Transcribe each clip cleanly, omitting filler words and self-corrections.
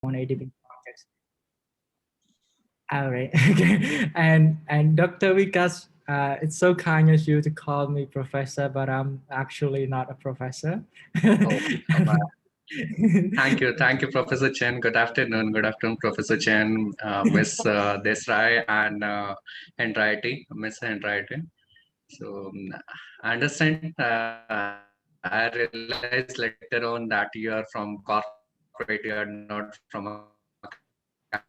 on ADB projects. All right. Okay. And Dr. Vikas, it's so kind of you to call me professor, but I'm actually not a professor. Oh, wow. Thank you, Professor Chen. Good afternoon, Professor Chen, Miss Desrai, and Henriette, Miss Henriette. So I understand. I realized later on that you are from corporate, you are not from academic.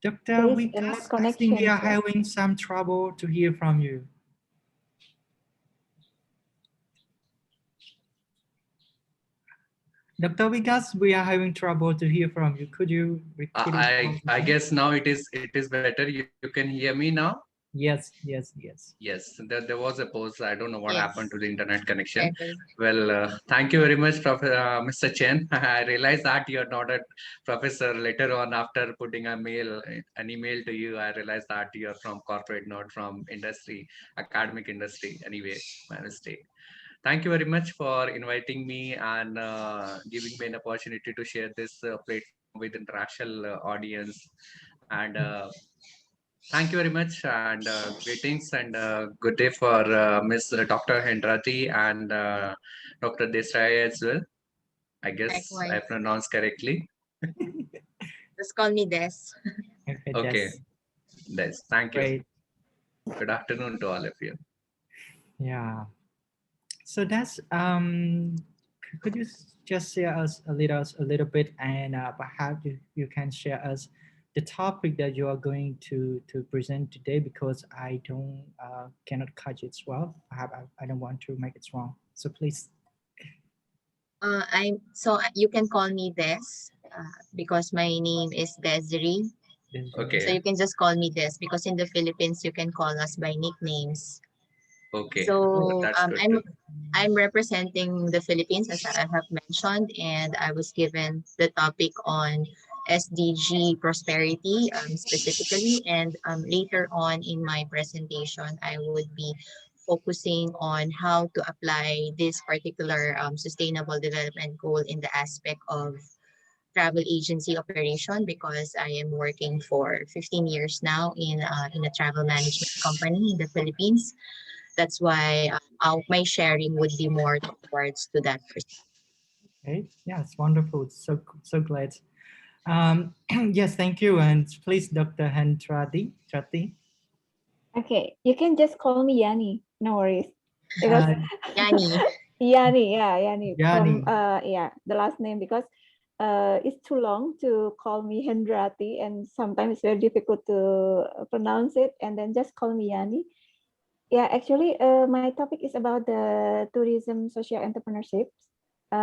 Dr. There is a Vikas, net I think we connection. are having some trouble to hear from you. Dr. Vikas, we are having trouble to hear from you. Could you repeat it? I guess now it is better. You can hear me now. Yes, yes, yes. Yes, there was a pause. I don't know what Yes. happened to the internet connection. Better. Well, thank you very much, Mr. Chen. I realized that you're not a professor. Later on, after putting an email to you, I realized that you're from corporate, not from industry, academic industry. Anyway, my mistake. Thank you very much for inviting me and giving me an opportunity to share this platform with international audience. And thank you very much, and greetings and good day for Miss Dr. Hendrati and Dr. Desai as well. I guess I Likewise. pronounced correctly. Just call me Des. Okay, that's thank you. Great. Good afternoon to all of you. Yeah. So that's could you just share us a little bit, and perhaps you can share us the topic that you are going to present today, because I don't cannot catch it well. Perhaps I don't want to make it wrong. So please. You can call me Des because my name is Desiree. Okay. So you can just call me Des because in the Philippines you can call us by nicknames. Okay. So That's good. I'm representing the Philippines, as I have mentioned, and I was given the topic on SDG prosperity specifically. And later on in my presentation, I would be focusing on how to apply this particular sustainable development goal in the aspect of travel agency operation, because I am working for 15 years now in a travel management company in the Philippines. That's why my sharing would be more towards to that perspective. Okay. Yeah, it's wonderful. So glad. Yes, thank you. And please, Dr. Hendrati. Okay, you can just call me Yani. No worries. Because Yani. Yani, yeah, Yani. Yani. From yeah, the last name, because it's too long to call me Hendrati, and sometimes it's very difficult to pronounce it. And then just call me Yani. Yeah, actually, my topic is about the tourism social entrepreneurship,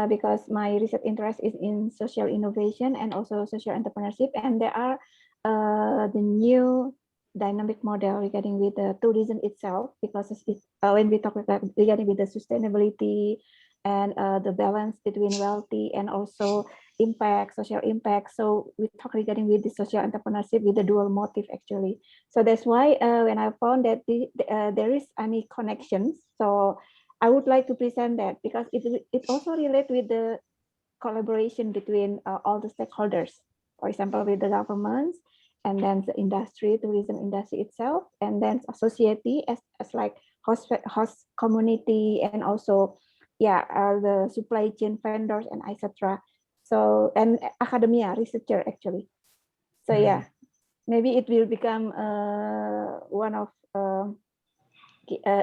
because my research interest is in social innovation and also social entrepreneurship, and there are the new dynamic model regarding with the tourism itself, because when we talk about regarding with the sustainability and the balance between wealthy and also impact, social impact. So we talk regarding with the social entrepreneurship with the dual motive actually. So that's why when I found that there is any connections, so I would like to present that, because it also relates with the collaboration between all the stakeholders, for example, with the governments, and then the industry, tourism industry itself, and then society as like host community, and also the supply chain vendors and etc. So, and academia researcher actually. So yeah, maybe it will become one of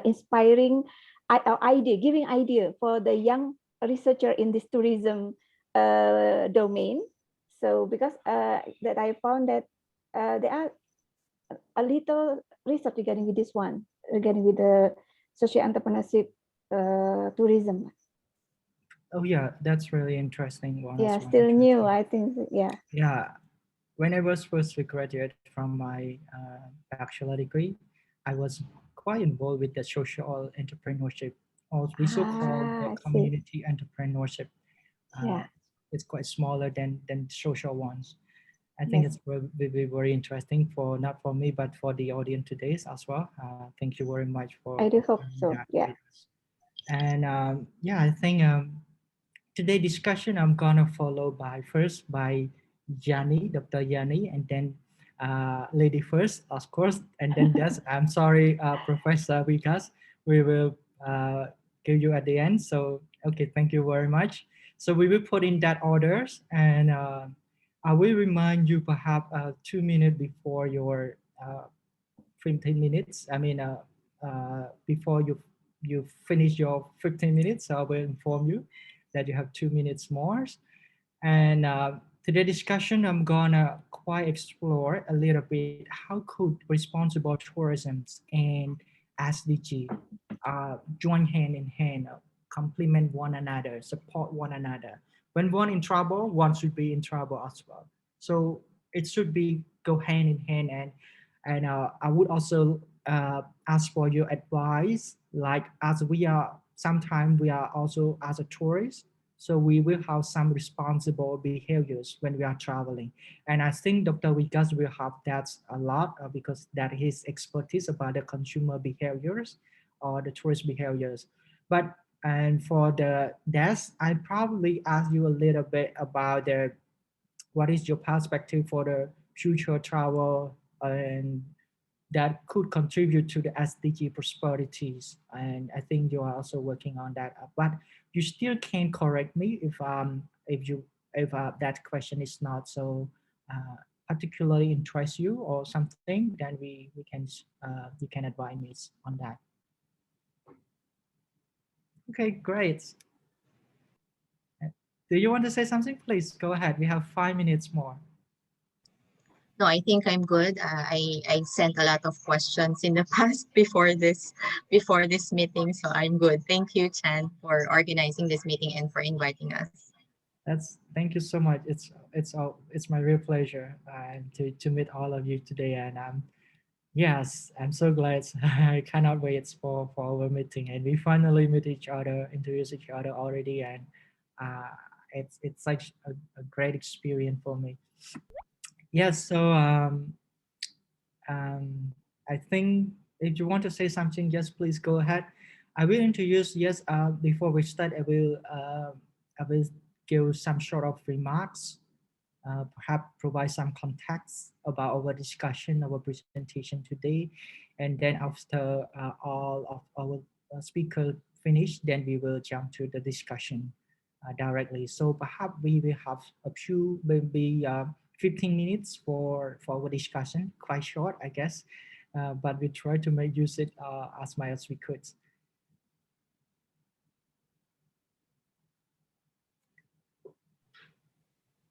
inspiring idea, giving idea for the young researcher in this tourism domain. So because that I found that there are a little research regarding with this one, regarding with the social entrepreneurship tourism. Oh yeah, that's really interesting one. Yeah, still new, I think. Yeah. Yeah, when I was first to graduate from my bachelor degree, I was quite involved with the social entrepreneurship, or we so called the community entrepreneurship. Yeah, it's quite smaller than social ones. I think it's will be very interesting for not for me but for the audience today as well. Thank you very much for. I do hope so. Yeah. And yeah, I think today's discussion I'm gonna follow by first by Yani, Dr. Yani, and then lady first, of course, and then Des. I'm sorry, Professor Vikas. We will give you at the end. So okay, thank you very much. So we will put in that orders, and I will remind you perhaps 2 minutes before your 15 minutes. I mean, before you finish your 15 minutes, so I will inform you that you have 2 minutes more. And today's discussion, I'm gonna quite explore a little bit how could responsible tourism and SDG join hand in hand, complement one another, support one another. When one in trouble, one should be in trouble as well. So it should be go hand in hand. And I would also ask for your advice. Like as we are, sometimes we are also as a tourist, so we will have some responsible behaviors when we are traveling. And I think Dr. Vikas will have that a lot because that his expertise about the consumer behaviors or the tourist behaviors. But and for the desk, I probably ask you a little bit about the what is your perspective for the future travel and that could contribute to the SDG prosperities. And I think you are also working on that. But you still can correct me if that question is not so particularly interest you or something. Then we can you can advise me on that. Okay, great. Do you want to say something? Please go ahead. We have 5 minutes more. No, I think I'm good. I sent a lot of questions in the past before this meeting, so I'm good. Thank you, Chan, for organizing this meeting and for inviting us. Thank you so much. It's my real pleasure to meet all of you today, and yes, I'm so glad. I cannot wait for our meeting, and we finally meet each other, introduce each other already, and uh, it's such a great experience for me. Yes, so I think if you want to say something, just please go ahead. I will introduce. Yes, before we start, I will give some sort of remarks, perhaps provide some context about our discussion, our presentation today. And then after all of our speaker finish, then we will jump to the discussion directly. So perhaps we will have a few, maybe 15 minutes for our discussion, quite short, I guess. But we try to make use it as much as we could.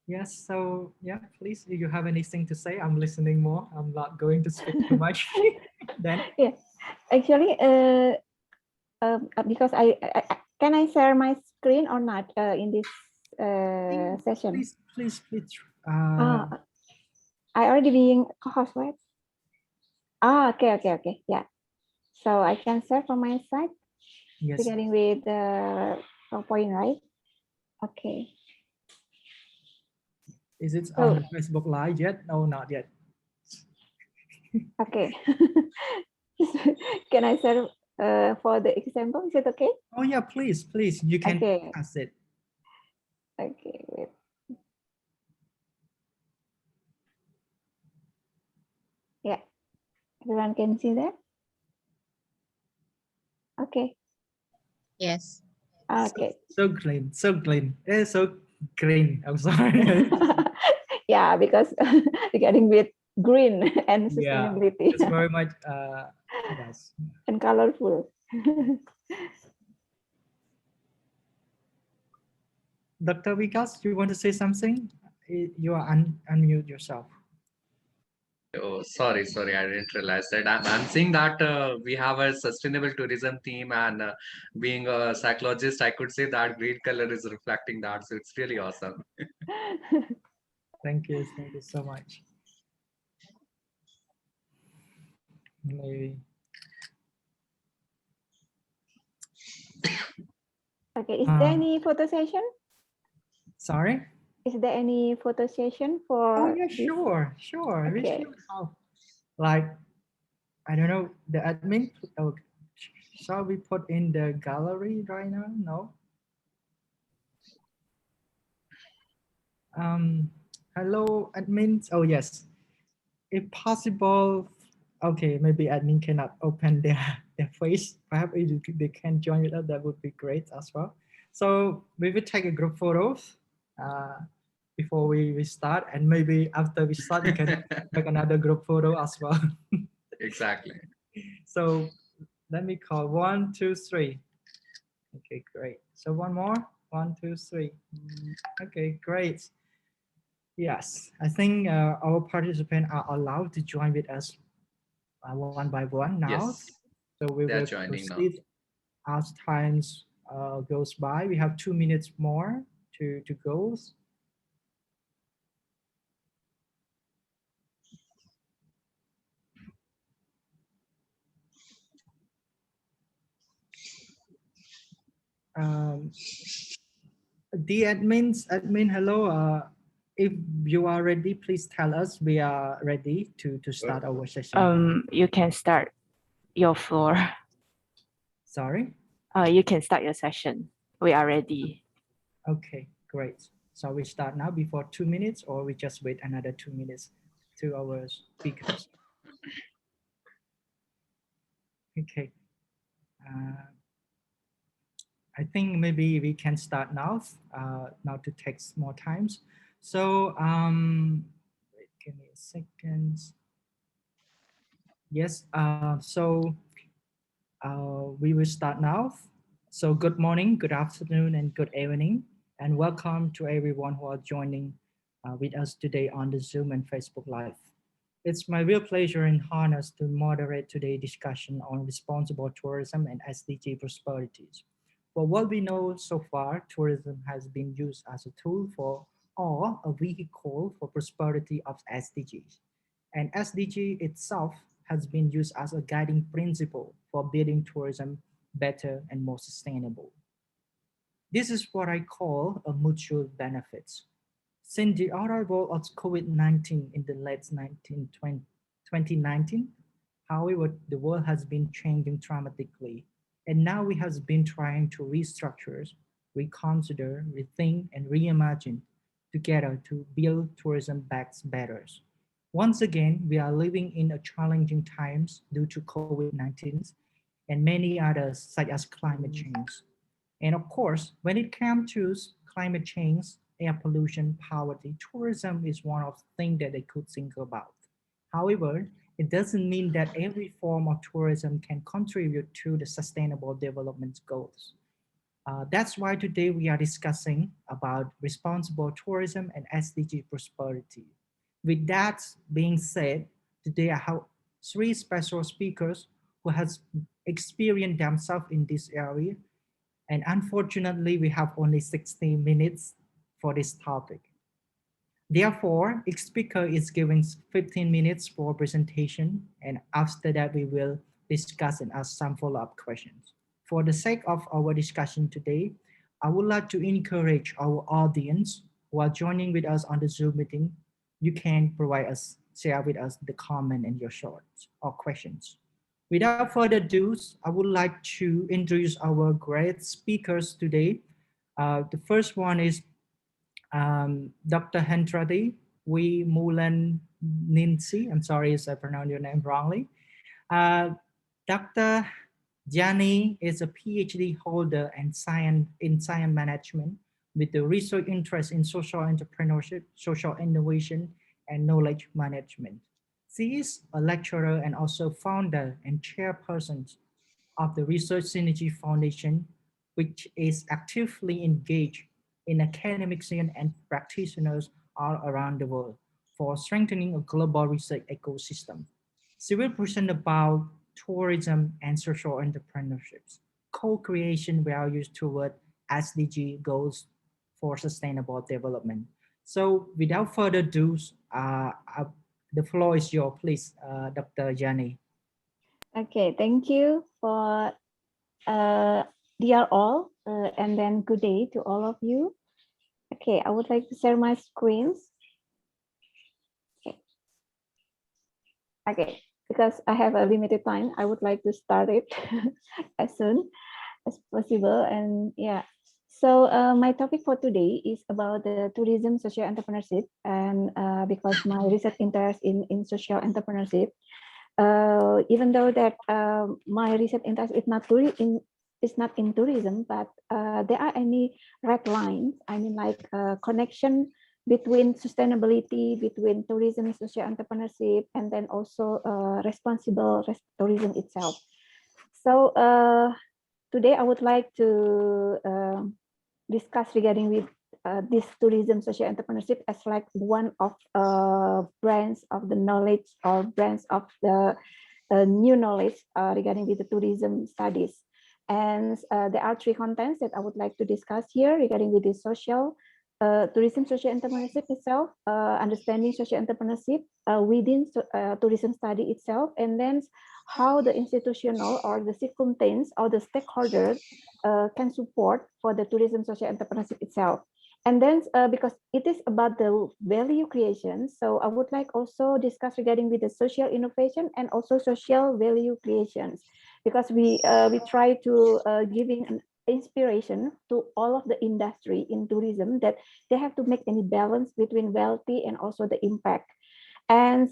Yes, so yeah, please, if you have anything to say, I'm listening more. I'm not going to speak too much. Then Yeah, actually, because can I share my screen or not in this session? Please. I already being co-host, right? Okay. Yeah. So I can share from my side. Yes. Beginning with the PowerPoint, right? Okay. Is it on Facebook Live yet? No, not yet. Okay. Can I share for the example? Is it okay? Oh yeah, please. You can pass it. Okay, wait. Yeah, everyone can see that? Okay. Yes. Okay. So clean. It's so green. I'm sorry. Yeah, because regarding with green and sustainability. Yeah, it's very much yes. And colorful. Dr. Vikas, you want to say something? You are unmute yourself. Oh, sorry, I didn't realize that. I'm seeing that we have a sustainable tourism theme, and being a psychologist, I could say that green color is reflecting that. So it's really awesome. Thank you so much. Maybe. Okay, is there any photo session? Sorry? Is there any photo session for? Oh yeah, sure. Okay. We should have, like, I don't know, the admin. Oh, shall we put in the gallery right now? No. Hello, admins. Oh, yes. If possible, okay, maybe admin cannot open their face. Perhaps if they can join with us, that would be great as well. So we will take a group photos before we start, and maybe after we start, we can take another group photo as well. Exactly. So let me call 1, 2, 3. Okay, great. So one more, 1, 2, 3. Okay, great. Yes, I think our participants are allowed to join with us one by one now. Yes, So we they are will joining now. proceed as times goes by. We have 2 minutes more to go. Um, the admin, hello. If you are ready, please tell us we are ready to start our session. You can start your floor. Sorry? You can start your session. We are ready. Okay, great. So we start now before 2 minutes, or we just wait another 2 minutes to our speakers. Okay. I think maybe we can start now, not to take more times. So wait, give me a second. Yes, we will start now. So good morning, good afternoon, and good evening, and welcome to everyone who are joining with us today on the Zoom and Facebook Live. It's my real pleasure and honor to moderate today's discussion on responsible tourism and SDG prosperities. For what we know so far, tourism has been used as a tool for or a vehicle for prosperity of SDGs. And SDG itself has been used as a guiding principle for building tourism better and more sustainable. This is what I call a mutual benefits. Since the arrival of COVID-19 in the late 2019, however, the world has been changing dramatically. And now we have been trying to restructure, reconsider, rethink, and reimagine together to build tourism back better. Once again, we are living in a challenging times due to COVID-19 and many others such as climate change. And of course, when it comes to climate change, air pollution, poverty, tourism is one of the things that they could think about. However, it doesn't mean that every form of tourism can contribute to the sustainable development goals. That's why today we are discussing about responsible tourism and SDG prosperity. With that being said, today I have three special speakers who has experienced themselves in this area, and unfortunately, we have only 60 minutes for this topic. Therefore, each speaker is given 15 minutes for presentation, and after that, we will discuss and ask some follow-up questions. For the sake of our discussion today, I would like to encourage our audience who are joining with us on the Zoom meeting. You can share with us the comment and your thoughts or questions. Without further ado, I would like to introduce our great speakers today. The first one is Dr. Hendrati Mulan Ninsi. I'm sorry if I pronounce your name wrongly. Dr. Jani is a PhD holder in science management with the research interest in social entrepreneurship, social innovation, and knowledge management. She is a lecturer and also founder and chairperson of the Research Synergy Foundation, which is actively engaged in academics and practitioners all around the world for strengthening a global research ecosystem. She will present about tourism and social entrepreneurships, co-creation values toward SDG goals for sustainable development. So without further ado, the floor is yours, please, Dr. Jani. Okay, thank you for dear all, and then good day to all of you. Okay, I would like to share my screens. Okay, because I have a limited time, I would like to start it as soon as possible. And yeah, So my topic for today is about the tourism social entrepreneurship, and because my research interest in social entrepreneurship, even though that my research interest is not in tourism, but there are any red lines. I mean, like connection between sustainability, between tourism, social entrepreneurship, and then also responsible tourism itself. So today I would like to discuss regarding with this tourism social entrepreneurship as like one of brands of the knowledge or brands of the new knowledge regarding with the tourism studies. And there are three contents that I would like to discuss here regarding with the social tourism social entrepreneurship itself, understanding social entrepreneurship within tourism study itself, and then how the institutional or the circumstance or the stakeholders can support for the tourism social entrepreneurship itself. And then because it is about the value creation, so I would like also discuss regarding with the social innovation and also social value creations, because we try to giving an inspiration to all of the industry in tourism that they have to make any balance between wealthy and also the impact. And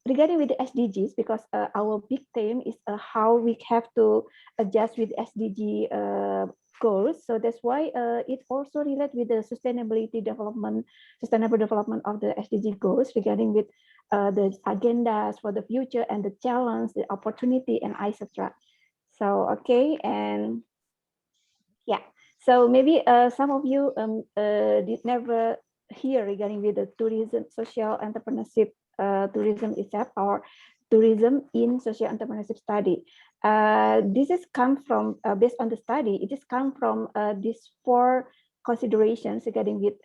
regarding with the SDGs, because our big theme is how we have to adjust with SDG goals. So that's why it also relates with the sustainable development of the SDG goals regarding with the agendas for the future and the challenge, the opportunity, and etc. So okay, and yeah, so maybe some of you did never hear regarding with the tourism social entrepreneurship, tourism itself, or tourism in social entrepreneurship study. This is come from based on the study. It is come from these four considerations regarding with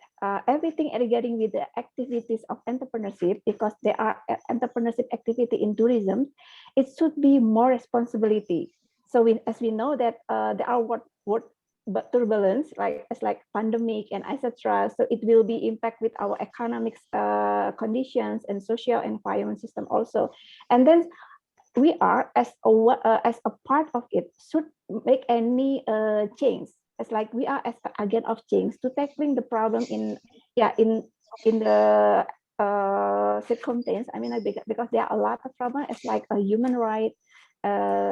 everything regarding with the activities of entrepreneurship, because there are entrepreneurship activity in tourism. It should be more responsibility. So as we know that there are what but turbulence like as like pandemic and etc. So it will be impact with our economic conditions and social environment system also. And then we are as a part of it should make any change, as like we are as an agent of change to tackling the problem in the circumstance. I mean, like, because there are a lot of problems as like a human right,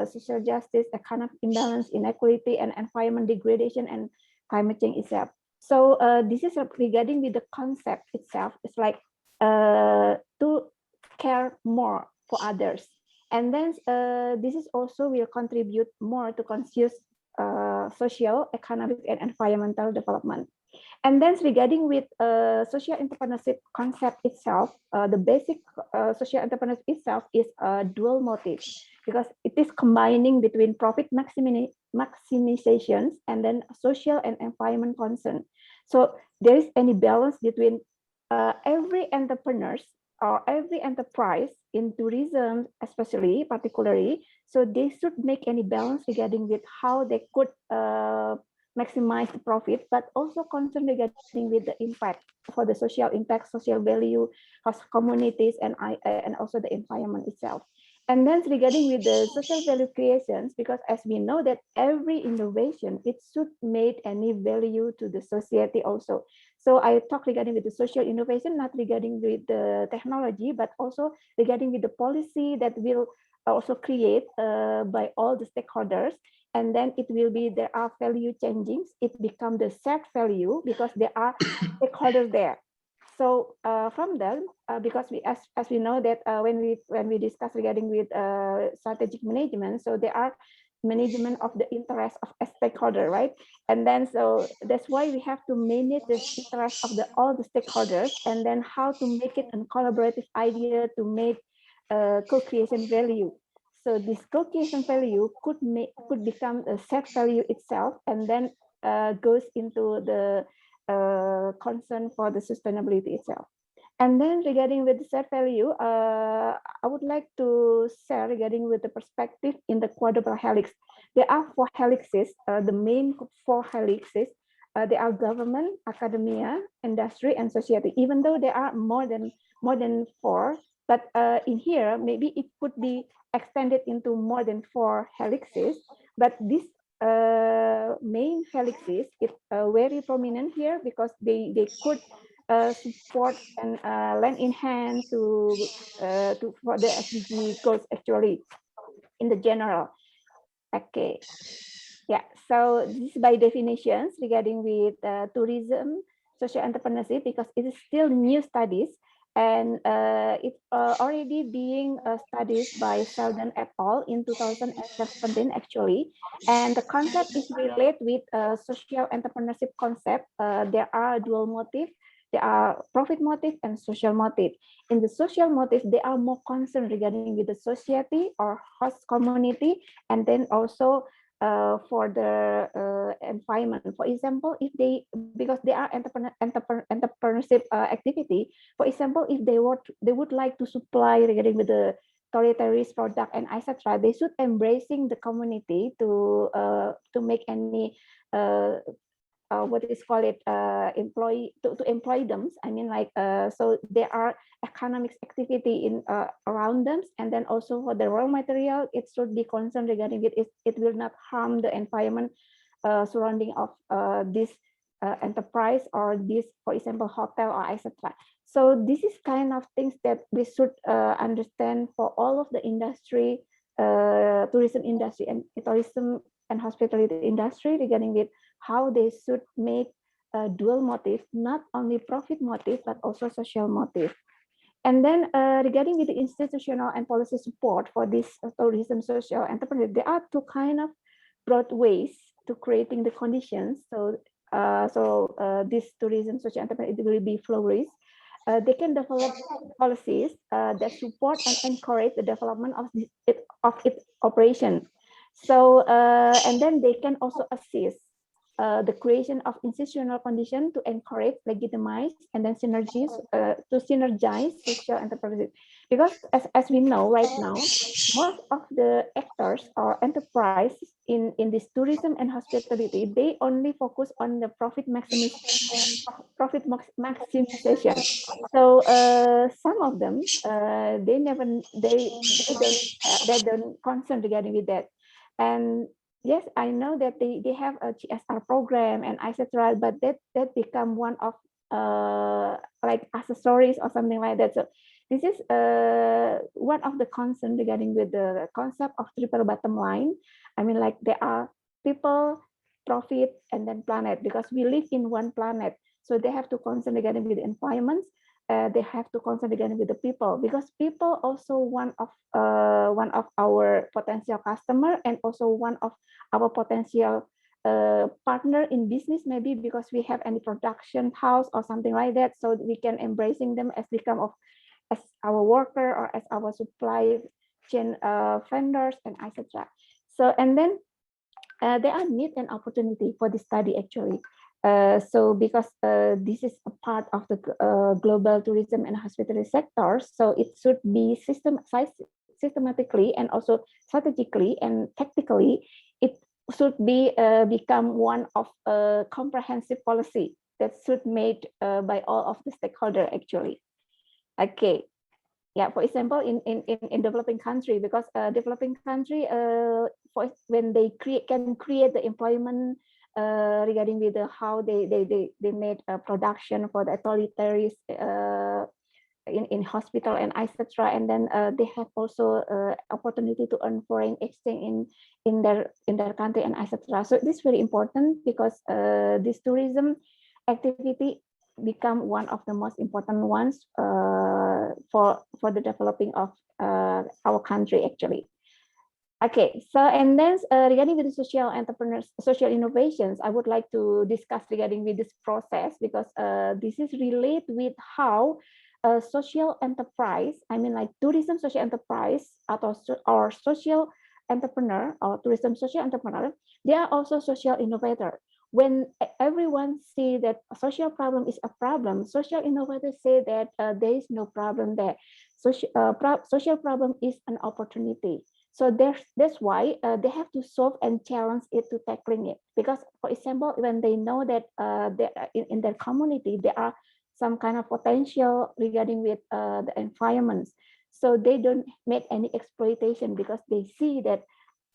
social justice, economic imbalance, inequality, and environment degradation and climate change itself. So this is regarding with the concept itself. It's like to care more for others. And then this is also will contribute more to conscious social, economic, and environmental development. And then regarding with social entrepreneurship concept itself, the basic social entrepreneurship itself is a dual motive, because it is combining between profit maximizations and then social and environment concern. So there is any balance between every entrepreneurs or every enterprise in tourism, especially particularly. So they should make any balance regarding with how they could maximize the profit, but also concern regarding with the impact for the social impact, social value, host communities, and also the environment itself. And then regarding with the social value creations, because as we know that every innovation, it should make any value to the society also. So I talk regarding with the social innovation, not regarding with the technology, but also regarding with the policy that will also create by all the stakeholders. And then it will be, there are value changings. It become the shared value because there are stakeholders there. So from them, because we as we know that when we discuss regarding with strategic management, so there are management of the interest of a stakeholder, right? And then so that's why we have to manage the interest of all the stakeholders, and then how to make it a collaborative idea to make co-creation value. So this co-creation value could become a shared value itself, and then goes into the concern for the sustainability itself. And then regarding with the shared value, I would like to share regarding with the perspective in the quadruple helix. There are 4 helixes. The main 4 helixes, they are government, academia, industry, and society. Even though there are more than 4, but in here maybe it could be extended into more than 4 helixes. But this main helixes is very prominent here because they could support and lend in hand to for the SDG goals actually in the general. Okay, yeah. So this is by definitions regarding with tourism, social entrepreneurship, because it is still new studies and it's already being studied by Sheldon et al. In 2017 actually, and the concept is related with social entrepreneurship concept. There are dual motive. There are profit motive and social motive. In the social motive, they are more concerned regarding with the society or host community, and then also for the environment. For example, if they, because they are entrepreneurship activity, for example, if they would like to supply regarding with the toiletries product and etc., they should embracing the community to make any what is called it employee to employ them. I mean, like so there are economic activity in around them, and then also for the raw material, it should be concerned regarding it. It will not harm the environment surrounding of this enterprise or this, for example, hotel or etc. So this is kind of things that we should understand for all of the industry, tourism industry and hospitality industry regarding with how they should make a dual motive, not only profit motive, but also social motive. And then regarding with the institutional and policy support for this tourism social entrepreneurship, there are two kind of broad ways to creating the conditions. So this tourism social entrepreneurship will be flourish. They can develop policies that support and encourage the development of its operation. So and then they can also assist the creation of institutional condition to encourage, legitimize, and then to synergize social entrepreneurship. Because as we know right now, most of the actors or enterprise in this tourism and hospitality, they only focus on the profit maximization. So some of them they don't concern regarding with that. And yes, I know that they have a GSR program and etc., but that become one of like accessories or something like that. So this is one of the concern regarding with the concept of triple bottom line. I mean, like there are people, profit, and then planet, because we live in one planet. So they have to concern regarding with the environments. They have to concern again with the people, because people also one of our potential customer and also one of our potential partner in business, maybe because we have any production house or something like that, so we can embracing them as as our worker or as our supply chain vendors and etc. So and then there are need and opportunity for this study actually. So because this is a part of the global tourism and hospitality sector, so it should be systematically and also strategically and tactically, it should be become one of a comprehensive policy that should made by all of the stakeholder actually. Okay. Yeah, for example, in developing country, because developing country, when they can create the employment regarding with the how they made a production for the toiletries in hospital and etc. And then they have also opportunity to earn foreign exchange in their country and etc. So this is very important because this tourism activity become one of the most important ones for the developing of our country actually. Okay, so and then regarding with the social entrepreneurs, social innovations, I would like to discuss regarding with this process, because this is related with how social enterprise, I mean like tourism social enterprise or social entrepreneur or tourism social entrepreneur, they are also social innovator. When everyone see that a social problem is a problem, social innovators say that there is no problem there. Social problem is an opportunity. So that's why they have to solve and challenge it to tackling it. Because, for example, when they know that in their community, there are some kind of potential regarding with the environments, so they don't make any exploitation because they see that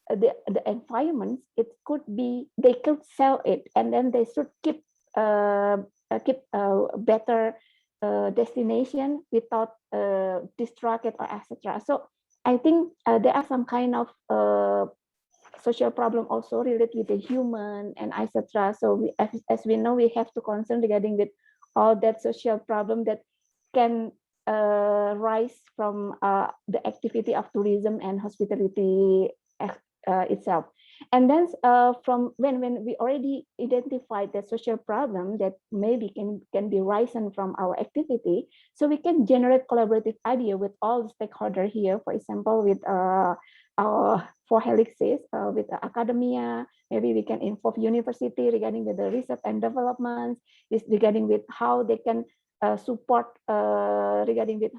the environments, it could be they could sell it, and then they should keep better destination without distract it or etc. So I think there are some kind of social problem also related with the human and etc. So we, as we know, we have to concern regarding with all that social problem that can rise from the activity of tourism and hospitality itself. And then from when we already identified the social problem that maybe can be risen from our activity, so we can generate collaborative idea with all the stakeholders here. For example, with our 4 helixes, with the academia, maybe we can involve university regarding with the research and development, is regarding with how they can support regarding with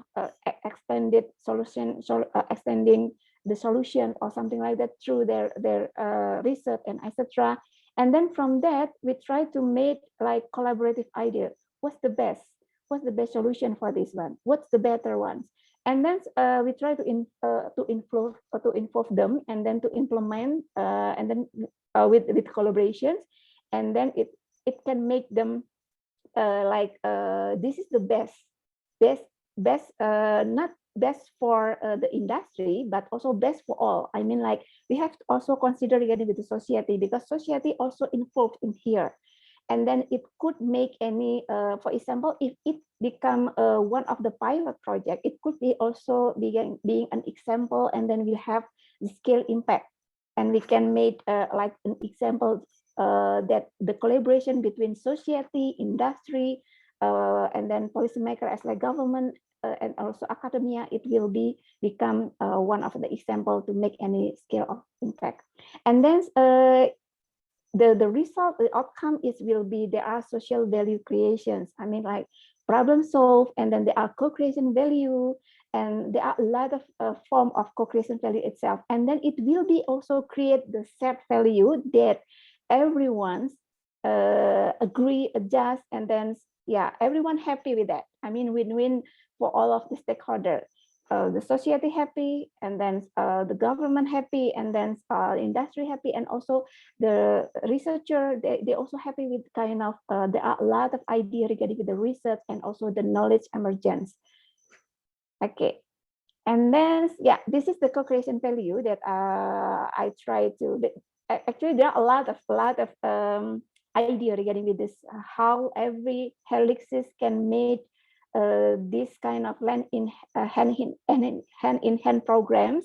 extended solution, extending the solution or something like that through their research and etc. And then from that, we try to make like collaborative idea. What's the best solution for this one? What's the better ones? And then we try to involve them, and then to implement, and then with collaborations, and then it can make them this is the best, not best for the industry, but also best for all. I mean, like we have to also consider regarding with the society, because society also involved in here. And then it could make any, for example, if it become one of the pilot project, it could be also being an example, and then we have the scale impact, and we can make like an example that the collaboration between society, industry, and then policymaker as like government and also academia, it will become one of the example to make any scale of impact. And then the result, the outcome will be there are social value creations. I mean, like problem solve, and then there are co-creation value, and there are a lot of form of co-creation value itself. And then it will be also create the set value that everyone's agree, adjust, and then yeah, everyone happy with that. I mean, win-win for all of the stakeholders. The society happy, and then the government happy, and then industry happy, and also the researcher, they also happy with kind of there are a lot of ideas regarding with the research and also the knowledge emergence. Okay, and then yeah, this is the co-creation value that I try to. Actually, there are a lot of idea regarding with this, how every helixes can make this kind of hand-in-hand programs.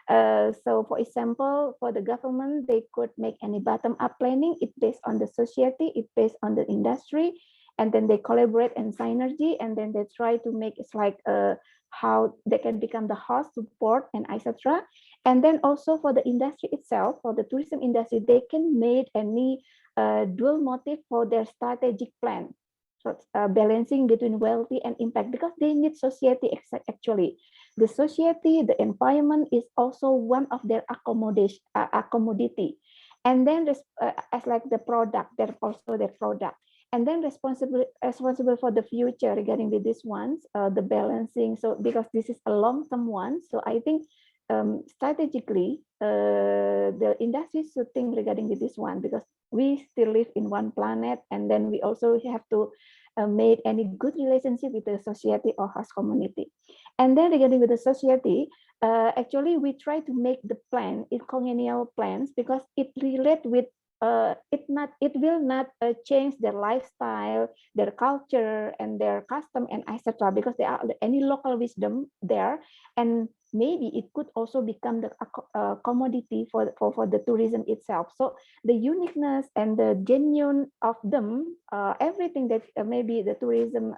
So for example, for the government, they could make any bottom-up planning. It based on the society, it based on the industry, and then they collaborate and synergy, and then they try to make it's like how they can become the host, support, and etc. And then also for the industry itself, for the tourism industry, they can make any dual motive for their strategic plan. So balancing between wealthy and impact, because they need society actually. The society, the environment is also one of their accommodation, accommodity. And then as like the product, they're also their product. And then responsible for the future regarding with these ones, the balancing. So because this is a long-term one, so I think strategically, the industry should think regarding with this one, because we still live in one planet, and then we also have to make any good relationship with the society or host community. And then regarding with the society, actually we try to make the plan, congenial plans, because it relate with it will not change their lifestyle, their culture, and their custom, and etc. Because there are any local wisdom there, and maybe it could also become the commodity for the tourism itself. So the uniqueness and the genuine of them, everything that maybe the tourism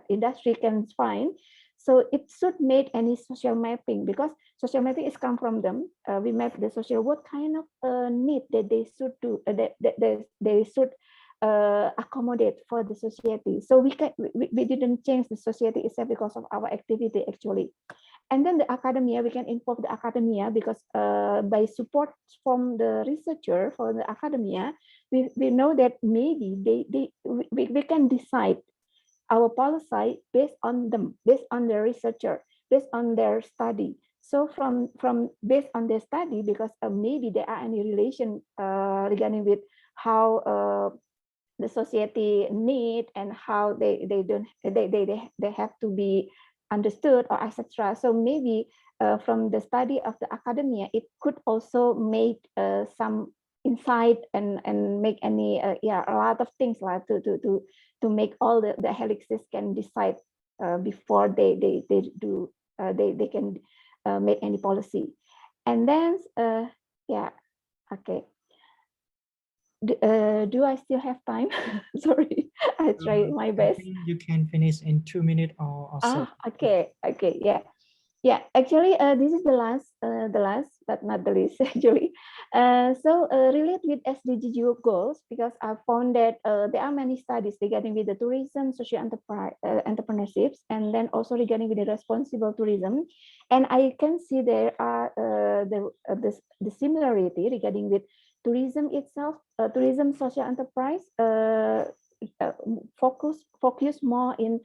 industry can find. So it should make any social mapping, because social mapping is come from them. We map the social, what kind of need that they should do, that they should accommodate for the society. So we didn't change the society itself because of our activity actually. And then the academia, we can involve the academia, because by support from the researcher for the academia, we know that maybe we can decide our policy based on them, based on the researcher, based on their study. So from based on their study, because maybe there are any relation regarding with how the society need and how they have to be understood or etc. So maybe from the study of the academia, it could also make some insight and make any yeah, a lot of things like to make all the helixes can decide before they do they can make any policy. And then yeah, okay. Do I still have time? Sorry, I try my I best. think you can finish in 2 minutes or so. Okay, yeah. Yeah, actually, this is the last, but not the least, actually. So relate with SDG goals, because I found that there are many studies regarding with the tourism, social enterprise, entrepreneurships, and then also regarding with the responsible tourism. And I can see there are the similarity regarding with tourism itself, tourism social enterprise, focus more in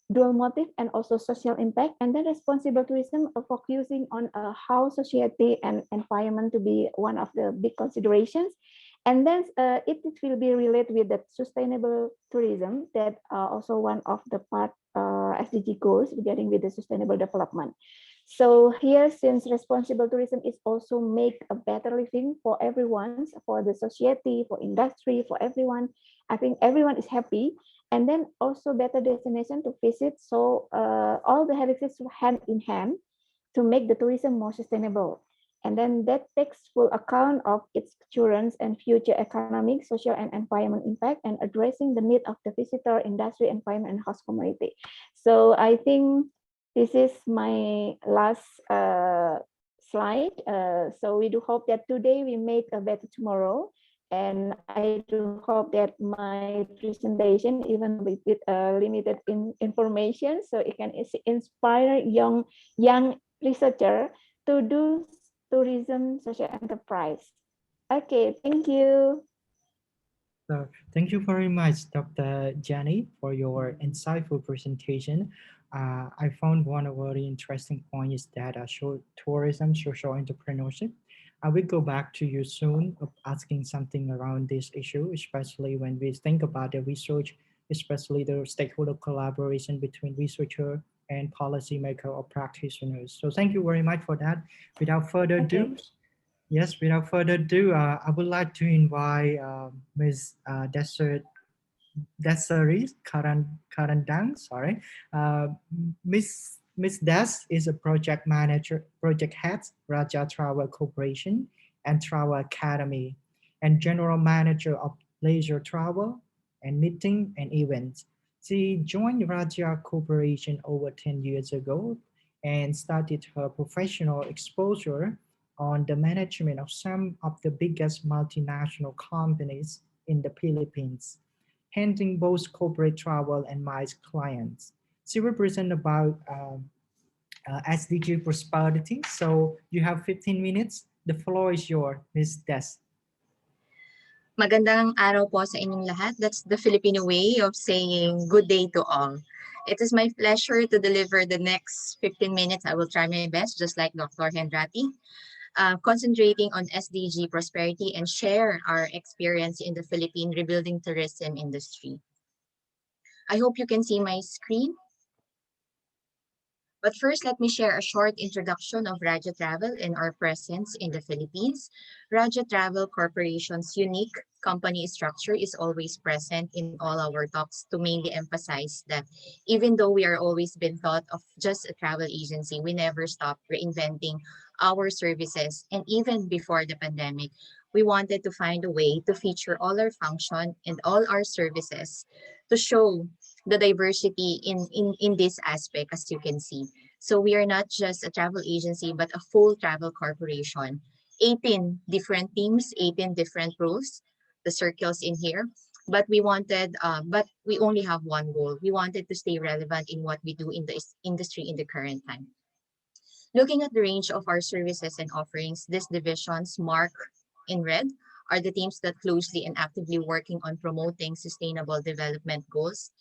dual motive and also social impact, and then responsible tourism focusing on how society and environment to be one of the big considerations. And then it will be related with the sustainable tourism, that also one of the part SDG goals regarding with the sustainable development. So here, since responsible tourism is also make a better living for everyone, for the society, for industry, for everyone, I think everyone is happy. And then also better destination to visit. So all the helixes hand in hand to make the tourism more sustainable. And then that takes full account of its current and future economic, social, and environment impact, and addressing the need of the visitor, industry, environment, and host community. So I think this is my last slide. So we do hope that today we make a better tomorrow. And I do hope that my presentation, even with limited information, so it can inspire young researcher to do tourism social enterprise. Okay, thank you. So thank you very much, Dr. Jenny, for your insightful presentation. I found one very interesting point is that tourism, social entrepreneurship. I will go back to you soon of asking something around this issue, especially when we think about the research, especially the stakeholder collaboration between researcher and policymaker or practitioners. So thank you very much for that. Without further ado, yes, without further ado, I would like to invite Ms. Desiree Karandang, sorry. Ms. Des is a project manager, project head, Raja Travel Corporation and Travel Academy, and general manager of leisure travel and meeting and events. She joined Raja Corporation over 10 years ago and started her professional exposure on the management of some of the biggest multinational companies in the Philippines, handling both corporate travel and MICE clients. She represents about SDG prosperity. So you have 15 minutes. The floor is yours, Ms. Des. Magandang araw po sa inyong lahat. That's the Filipino way of saying good day to all. It is my pleasure to deliver the next 15 minutes. I will try my best, just like Dr. Hendrati, concentrating on SDG prosperity and share our experience in the Philippine rebuilding tourism industry. I hope you can see my screen. But first, let me share a short introduction of Raja Travel and our presence in the Philippines. Raja Travel Corporation's unique company structure is always present in all our talks to mainly emphasize that even though we are always been thought of just a travel agency, we never stop reinventing our services. And even before the pandemic, we wanted to find a way to feature all our function and all our services to show the diversity in this aspect, as you can see. So we are not just a travel agency, but a full travel corporation. 18 different teams, 18 different rules, the circles in here. But we only have one goal. We wanted to stay relevant in what we do in the industry in the current time. Looking at the range of our services and offerings, these divisions marked in red are the teams that closely and actively working on promoting sustainable development goals.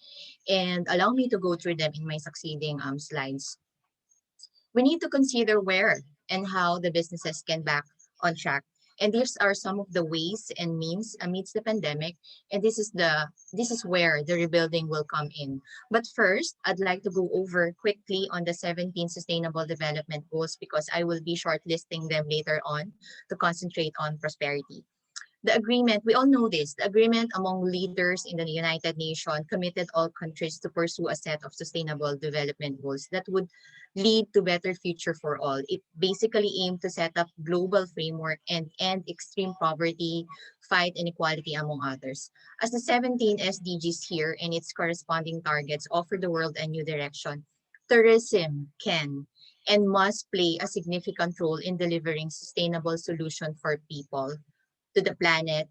And allow me to go through them in my succeeding slides. We need to consider where and how the businesses can back on track. And these are some of the ways and means amidst the pandemic. And this is where the rebuilding will come in. But first, I'd like to go over quickly on the 17 Sustainable Development Goals because I will be shortlisting them later on to concentrate on prosperity. The agreement, we all know this, the agreement among leaders in the United Nations committed all countries to pursue a set of sustainable development goals that would lead to better future for all. It basically aimed to set up global framework and end extreme poverty, fight inequality, among others. As the 17 SDGs here and its corresponding targets offer the world a new direction, tourism can and must play a significant role in delivering sustainable solution for people, to the planet,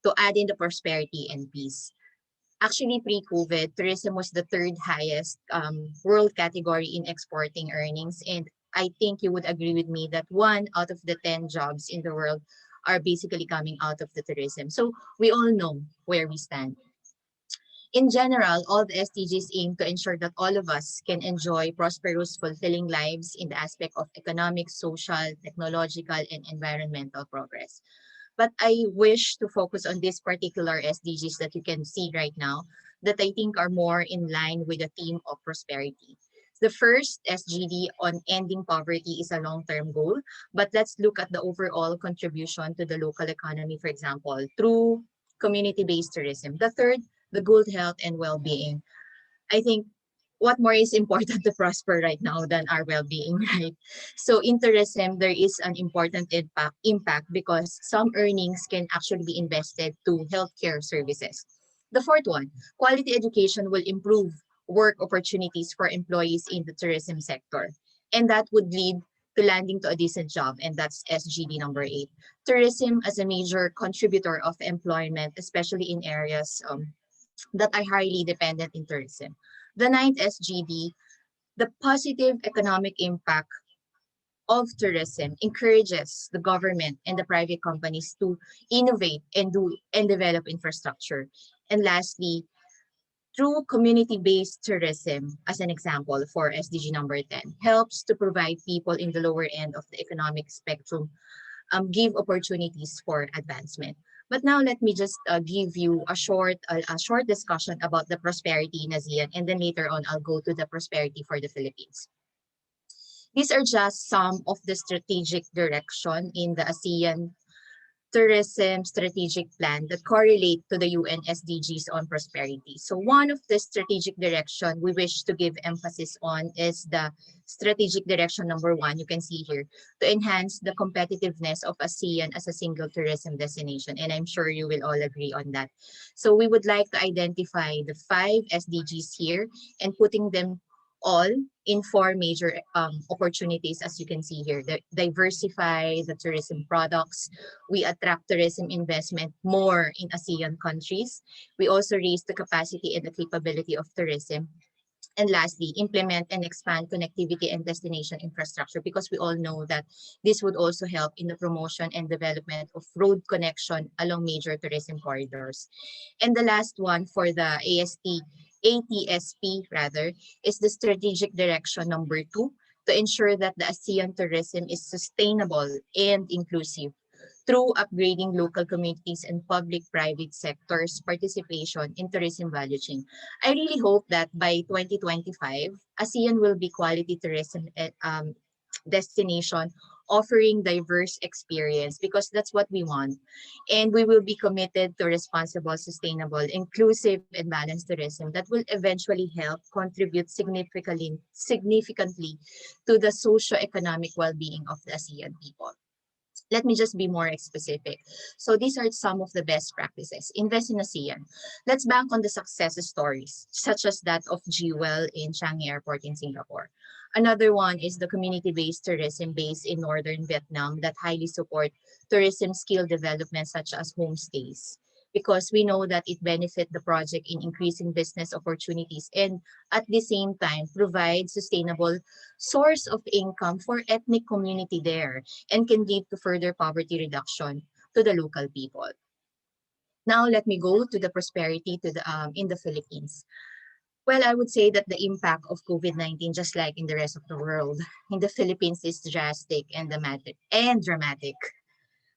to add in the prosperity and peace. Actually, pre-COVID, tourism was the third highest world category in exporting earnings. And I think you would agree with me that 1 out of the 10 jobs in the world are basically coming out of the tourism. So we all know where we stand. In general, all the SDGs aim to ensure that all of us can enjoy prosperous, fulfilling lives in the aspect of economic, social, technological, and environmental progress. But I wish to focus on this particular SDGs that you can see right now that I think are more in line with the theme of prosperity. The first SGD on ending poverty is a long-term goal, but let's look at the overall contribution to the local economy, for example, through community-based tourism. The third, the good health and well-being. I think what more is important to prosper right now than our well-being, right? So in tourism, there is an important impact because some earnings can actually be invested to healthcare services. The fourth one, quality education will improve work opportunities for employees in the tourism sector. And that would lead to landing to a decent job, and that's SGD number 8. Tourism as a major contributor of employment, especially in areas that are highly dependent in tourism. The ninth SGD, the positive economic impact of tourism encourages the government and the private companies to innovate and develop infrastructure. And lastly, through community-based tourism, as an example for SDG number 10, helps to provide people in the lower end of the economic spectrum give opportunities for advancement. But now let me just give you a short discussion about the prosperity in ASEAN, and then later on I'll go to the prosperity for the Philippines. These are just some of the strategic direction in the ASEAN tourism strategic plan that correlate to the UN SDGs on prosperity. So one of the strategic direction we wish to give emphasis on is the strategic direction number 1, you can see here, to enhance the competitiveness of ASEAN as a single tourism destination. And I'm sure you will all agree on that. So we would like to identify the 5 SDGs here and putting them all in 4 major opportunities, as you can see here. Diversify the tourism products. We attract tourism investment more in ASEAN countries. We also raise the capacity and the capability of tourism. And lastly, implement and expand connectivity and destination infrastructure, because we all know that this would also help in the promotion and development of road connection along major tourism corridors. And the last one for the ATSP rather, is the strategic direction number 2, to ensure that the ASEAN tourism is sustainable and inclusive through upgrading local communities and public-private sectors' participation in tourism value chain. I really hope that by 2025, ASEAN will be quality tourism destination offering diverse experience, because that's what we want. And we will be committed to responsible, sustainable, inclusive, and balanced tourism that will eventually help contribute significantly to the socio-economic well-being of the ASEAN people. Let me just be more specific. So these are some of the best practices. Invest in ASEAN. Let's bank on the success stories, such as that of Jewel in Changi Airport in Singapore. Another one is the community-based tourism based in northern Vietnam that highly support tourism skill development, such as homestays, because we know that it benefits the project in increasing business opportunities and at the same time provide sustainable source of income for ethnic community there and can lead to further poverty reduction to the local people. Now let me go to the prosperity to the in the Philippines. Well, I would say that the impact of COVID-19, just like in the rest of the world, in the Philippines is drastic and dramatic.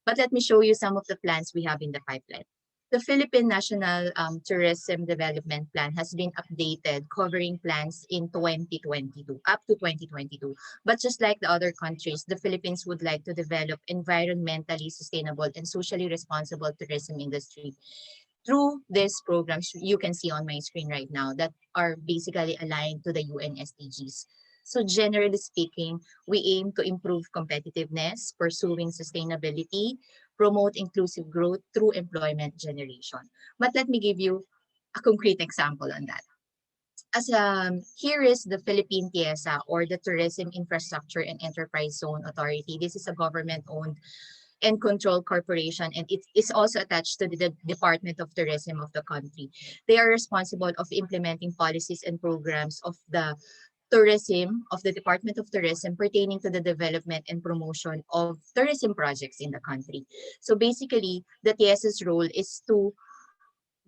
But let me show you some of the plans we have in the pipeline. The Philippine National Tourism Development Plan has been updated, covering plans in 2022, up to 2022. But just like the other countries, the Philippines would like to develop environmentally sustainable and socially responsible tourism industry. Through these programs you can see on my screen right now that are basically aligned to the UN SDGs. So generally speaking, we aim to improve competitiveness, pursuing sustainability, promote inclusive growth through employment generation. But let me give you a concrete example on that. Here is the Philippine TIESA, or the Tourism Infrastructure and Enterprise Zone Authority. This is a government-owned and controlled corporation, and it is also attached to the Department of Tourism of the country. They are responsible of implementing policies and programs of the tourism, of the Department of Tourism, pertaining to the development and promotion of tourism projects in the country. So basically, the TS's role is to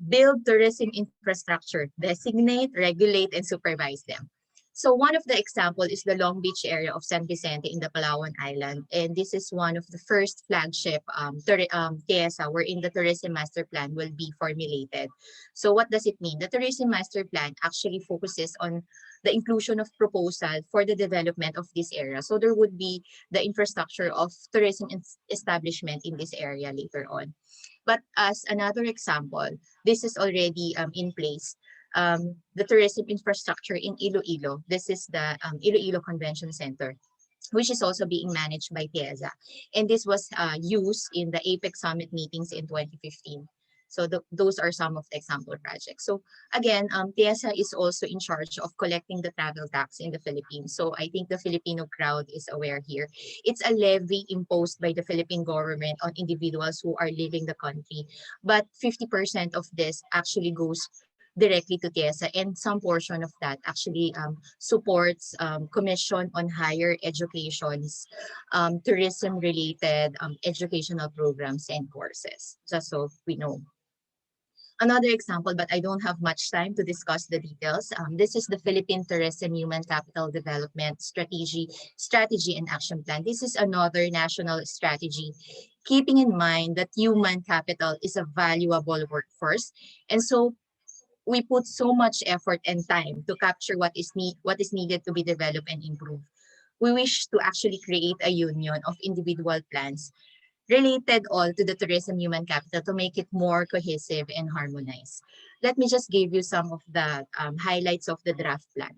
build tourism infrastructure, designate, regulate, and supervise them. So one of the example is the Long Beach area of San Vicente in the Palawan Island. And this is one of the first flagship TESA wherein the Tourism Master Plan will be formulated. So what does it mean? The Tourism Master Plan actually focuses on the inclusion of proposal for the development of this area. So there would be the infrastructure of tourism establishment in this area later on. But as another example, this is already in place. The tourism infrastructure in Iloilo. This is the Iloilo Convention Center, which is also being managed by TIESA. And this was used in the APEC Summit meetings in 2015. So those are some of the example projects. So again, TIESA is also in charge of collecting the travel tax in the Philippines. So I think the Filipino crowd is aware here. It's a levy imposed by the Philippine government on individuals who are leaving the country. But 50% of this actually goes directly to TIESA, and some portion of that actually supports commission on higher educations, tourism-related educational programs and courses, just so we know. Another example, but I don't have much time to discuss the details. This is the Philippine Tourism Human Capital Development Strategy and Action Plan. This is another national strategy, keeping in mind that human capital is a valuable workforce. And so we put so much effort and time to capture what is needed to be developed and improved. We wish to actually create a union of individual plans related all to the tourism human capital to make it more cohesive and harmonized. Let me just give you some of the highlights of the draft plan.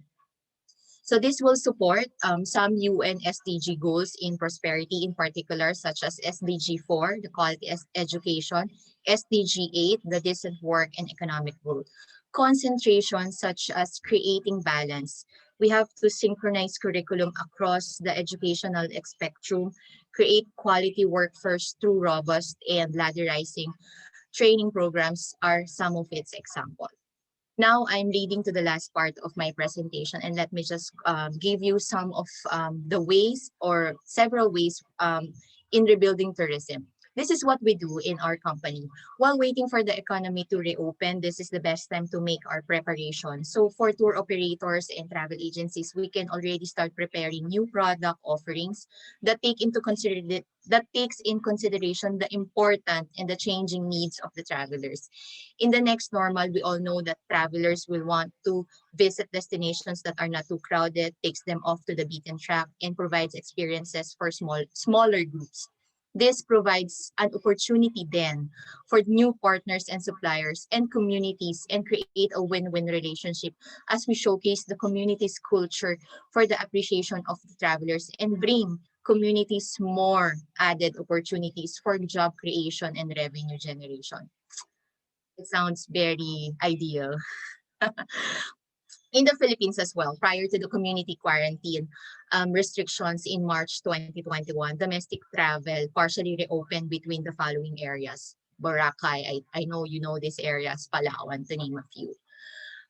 So this will support some UN SDG goals in prosperity in particular, such as SDG 4, the quality education, SDG 8, the decent work and economic growth. Concentration such as creating balance. We have to synchronize curriculum across the educational spectrum, create quality workforce through robust and ladderizing training programs are some of its examples. Now I'm leading to the last part of my presentation, and let me just give you some of the ways or several ways in rebuilding tourism. This is what we do in our company. While waiting for the economy to reopen, this is the best time to make our preparation. So for tour operators and travel agencies, we can already start preparing new product offerings that takes in consideration the important and the changing needs of the travelers. In the next normal, we all know that travelers will want to visit destinations that are not too crowded, takes them off to the beaten track, and provides experiences for smaller groups. This provides an opportunity then for new partners and suppliers and communities and create a win-win relationship as we showcase the community's culture for the appreciation of the travelers and bring communities more added opportunities for job creation and revenue generation. It sounds very ideal. In the Philippines as well, prior to the community quarantine restrictions in March 2021, domestic travel partially reopened between the following areas. Boracay, I know you know these areas, Palawan, to name a few.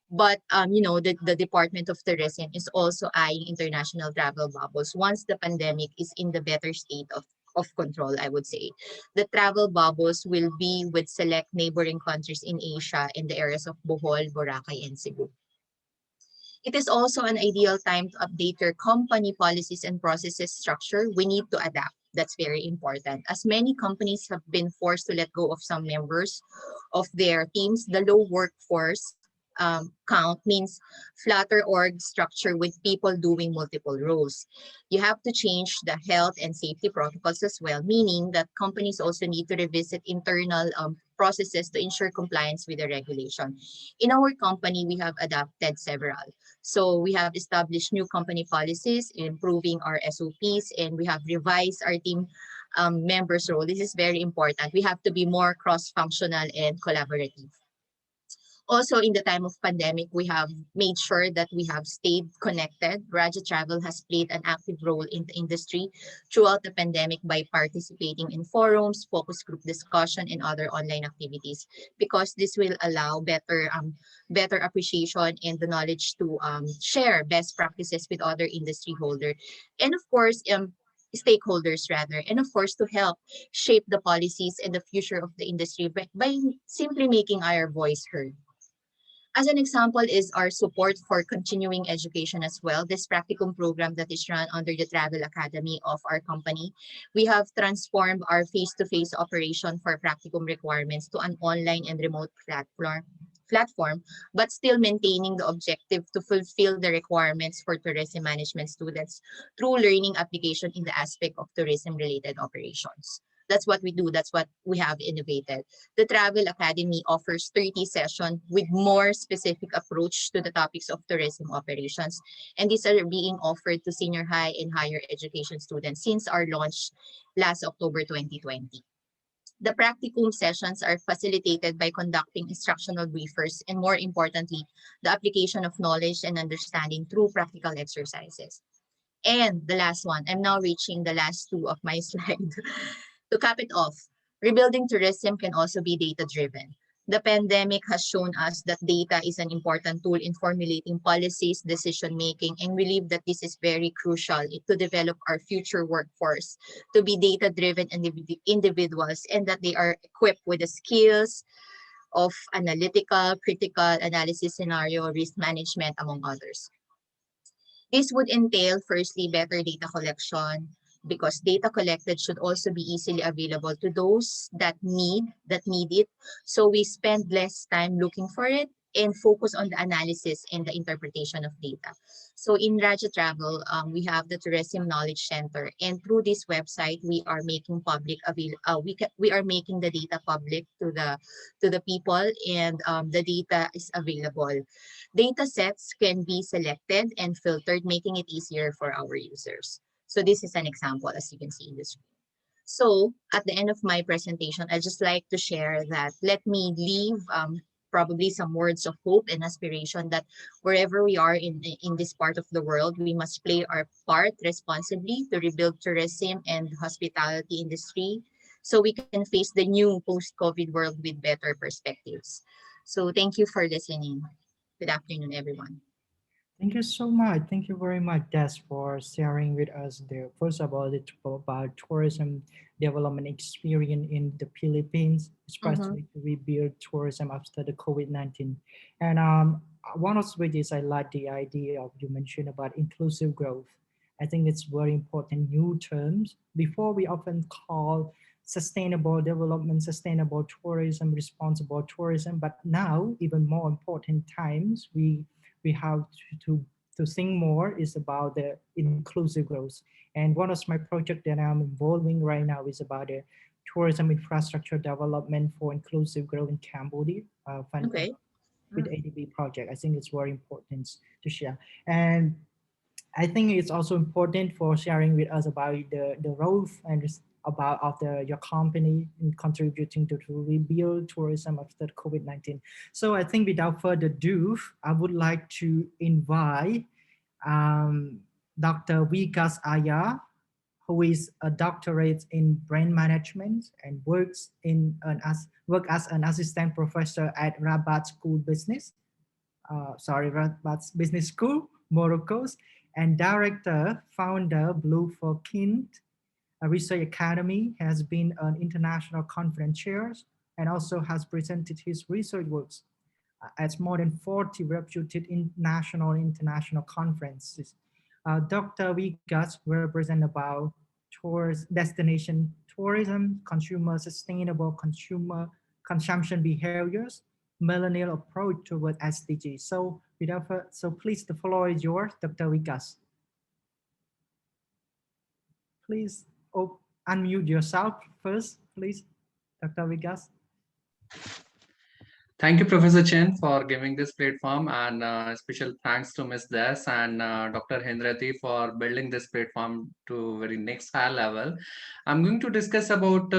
But the Department of Tourism is also eyeing international travel bubbles once the pandemic is in the better state of control, I would say. The travel bubbles will be with select neighboring countries in Asia in the areas of Bohol, Boracay, and Cebu. It is also an ideal time to update your company policies and processes structure. We need to adapt. That's very important. As many companies have been forced to let go of some members of their teams, the low workforce count means flatter org structure with people doing multiple roles. You have to change the health and safety protocols as well, meaning that companies also need to revisit internal processes to ensure compliance with the regulation. In our company, we have adopted several. So we have established new company policies, improving our SOPs, and we have revised our team members' role. This is very important. We have to be more cross-functional and collaborative. Also, in the time of pandemic, we have made sure that we have stayed connected. Raja Travel has played an active role in the industry throughout the pandemic by participating in forums, focus group discussion, and other online activities, because this will allow better appreciation and the knowledge to share best practices with other industry holders, and of course, stakeholders rather, and of course to help shape the policies and the future of the industry by simply making our voice heard. As an example is our support for continuing education as well, this practicum program that is run under the Travel Academy of our company. We have transformed our face-to-face operation for practicum requirements to an online and remote platform, but still maintaining the objective to fulfill the requirements for tourism management students through learning application in the aspect of tourism-related operations. That's what we do. That's what we have innovated. The Travel Academy offers 30 sessions with more specific approach to the topics of tourism operations. And these are being offered to senior high and higher education students since our launch last October 2020. The practicum sessions are facilitated by conducting instructional briefers and, more importantly, the application of knowledge and understanding through practical exercises. And the last one, I'm now reaching the last two of my slide. To cap it off, rebuilding tourism can also be data-driven. The pandemic has shown us that data is an important tool in formulating policies, decision-making, and we believe that this is very crucial to develop our future workforce to be data-driven individuals, and that they are equipped with the skills of analytical, critical analysis, scenario, risk management, among others. This would entail, firstly, better data collection, because data collected should also be easily available to those that need it. So we spend less time looking for it and focus on the analysis and the interpretation of data. So in Raja Travel, we have the Tourism Knowledge Center, and through this website, we are making we are making the data public to the people, and the data is available. Data sets can be selected and filtered, making it easier for our users. So this is an example, as you can see in the screen. So at the end of my presentation, I'd just like to share that let me leave probably some words of hope and aspiration that wherever we are in this part of the world, we must play our part responsibly to rebuild tourism and hospitality industry so we can face the new post-COVID world with better perspectives. So thank you for listening. Good afternoon, everyone. Thank you so much. Thank you very much, Des, for sharing with us first of all, about tourism development experience in the Philippines, especially to rebuild tourism after the COVID-19. And one of which is I like the idea of you mentioned about inclusive growth. I think it's very important new terms. Before we often call sustainable development, sustainable tourism, responsible tourism, but now even more important times, we have to think more is about the inclusive growth. And one of my projects that I'm involving right now is about the tourism infrastructure development for inclusive growth in Cambodia, funded with ADB project. I think it's very important to share. And I think it's also important for sharing with us about the role and about your company in contributing to rebuild tourism after COVID-19. So I think without further ado, I would like to invite Dr. Vikas Aya, who is a doctorate in brand management and works as an assistant professor at Rabat School Business. Rabat Business School, Morocco, and director, founder, Blue for Kind Research Academy, has been an international conference chair and also has presented his research works at more than 40 reputed national and international conferences. Dr. Vikas represent about towards destination tourism, consumer sustainable consumer consumption behaviors, millennial approach toward SDGs. So so please, the floor is yours, Dr. Vikas. Please unmute yourself first, please, Dr. Vikas. Thank you, Professor Chen, for giving this platform, and special thanks to Ms. Das and Dr. Hendrati for building this platform to very next high level. I'm going to discuss about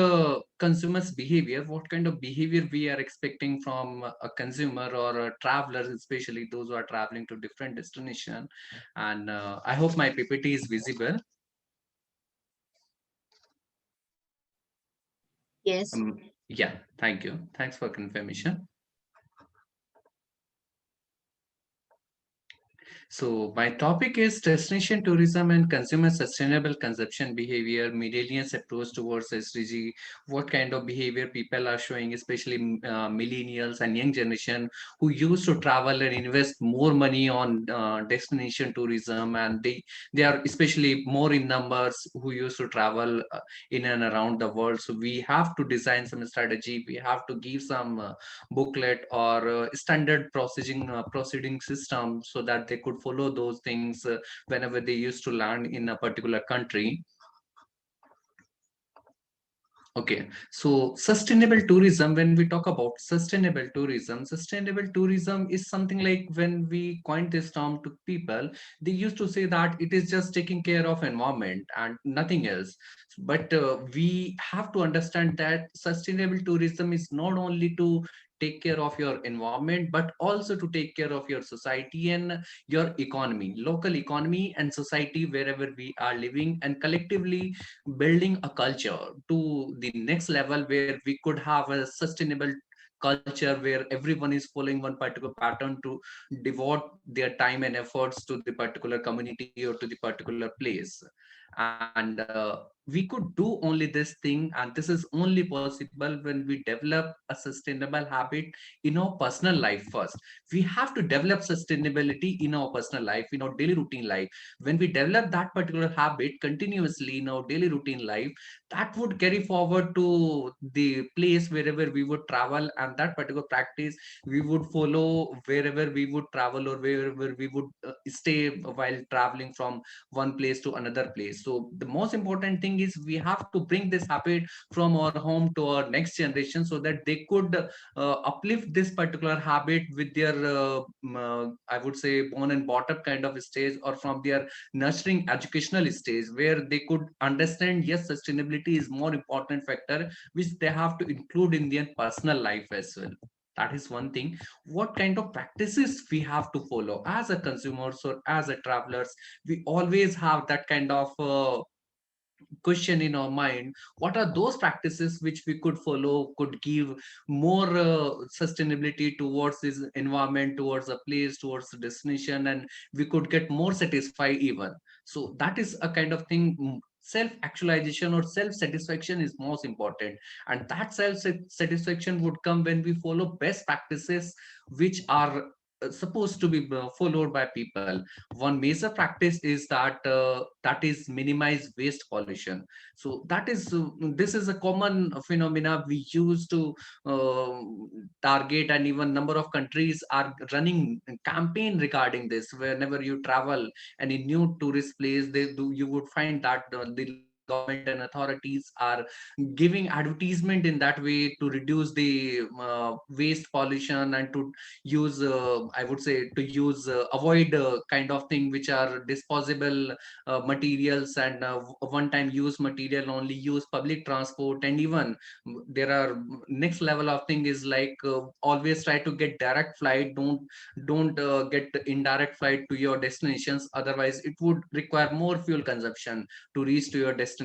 consumers' behavior, what kind of behavior we are expecting from a consumer or a traveler, especially those who are traveling to different destination. And I hope my PPT is visible. Yes. Yeah, thank you. Thanks for confirmation. So my topic is destination tourism and consumer sustainable consumption behavior, millennials approach towards SDG, what kind of behavior people are showing, especially millennials and young generation who used to travel and invest more money on destination tourism, and they are especially more in numbers who used to travel in and around the world. So we have to design some strategy, we have to give some booklet or standard proceeding system so that they could follow those things whenever they used to land in a particular country. Okay, so sustainable tourism, when we talk about sustainable tourism is something like, when we coined this term to people, they used to say that it is just taking care of environment and nothing else. But we have to understand that sustainable tourism is not only to take care of your environment, but also to take care of your society and your economy, local economy and society wherever we are living, and collectively building a culture to the next level where we could have a sustainable culture where everyone is following one particular pattern to devote their time and efforts to the particular community or to the particular place. And we could do only this thing, and this is only possible when we develop a sustainable habit in our personal life first. We have to develop sustainability in our personal life, in our daily routine life. When we develop that particular habit continuously in our daily routine life, that would carry forward to the place wherever we would travel, and that particular practice we would follow wherever we would travel or wherever we would stay while traveling from one place to another place. So the most important thing is we have to bring this habit from our home to our next generation, so that they could uplift this particular habit with their I would say born and brought up kind of stage, or from their nurturing educational stage, where they could understand, yes, sustainability is more important factor which they have to include in their personal life as well. That is one thing. What kind of practices we have to follow as a consumers or as a travelers? We always have that kind of question in our mind, what are those practices which we could follow, could give more sustainability towards this environment, towards a place, towards the destination, and we could get more satisfied even. So that is a kind of thing. Self actualization or self satisfaction is most important, and that self satisfaction would come when we follow best practices which are supposed to be followed by people. One major practice is that is minimize waste pollution. So that is this is a common phenomena we use to uh, target, and even number of countries are running campaign regarding this. Whenever you travel any new tourist place, they do you would find that the government and authorities are giving advertisement in that way to reduce the waste pollution, and to use I would say to use avoid kind of thing which are disposable materials, and one time use material, only use public transport. And even there are next level of thing is like always try to get direct flight, don't get indirect flight to your destinations, otherwise it would require more fuel consumption to reach to your destination.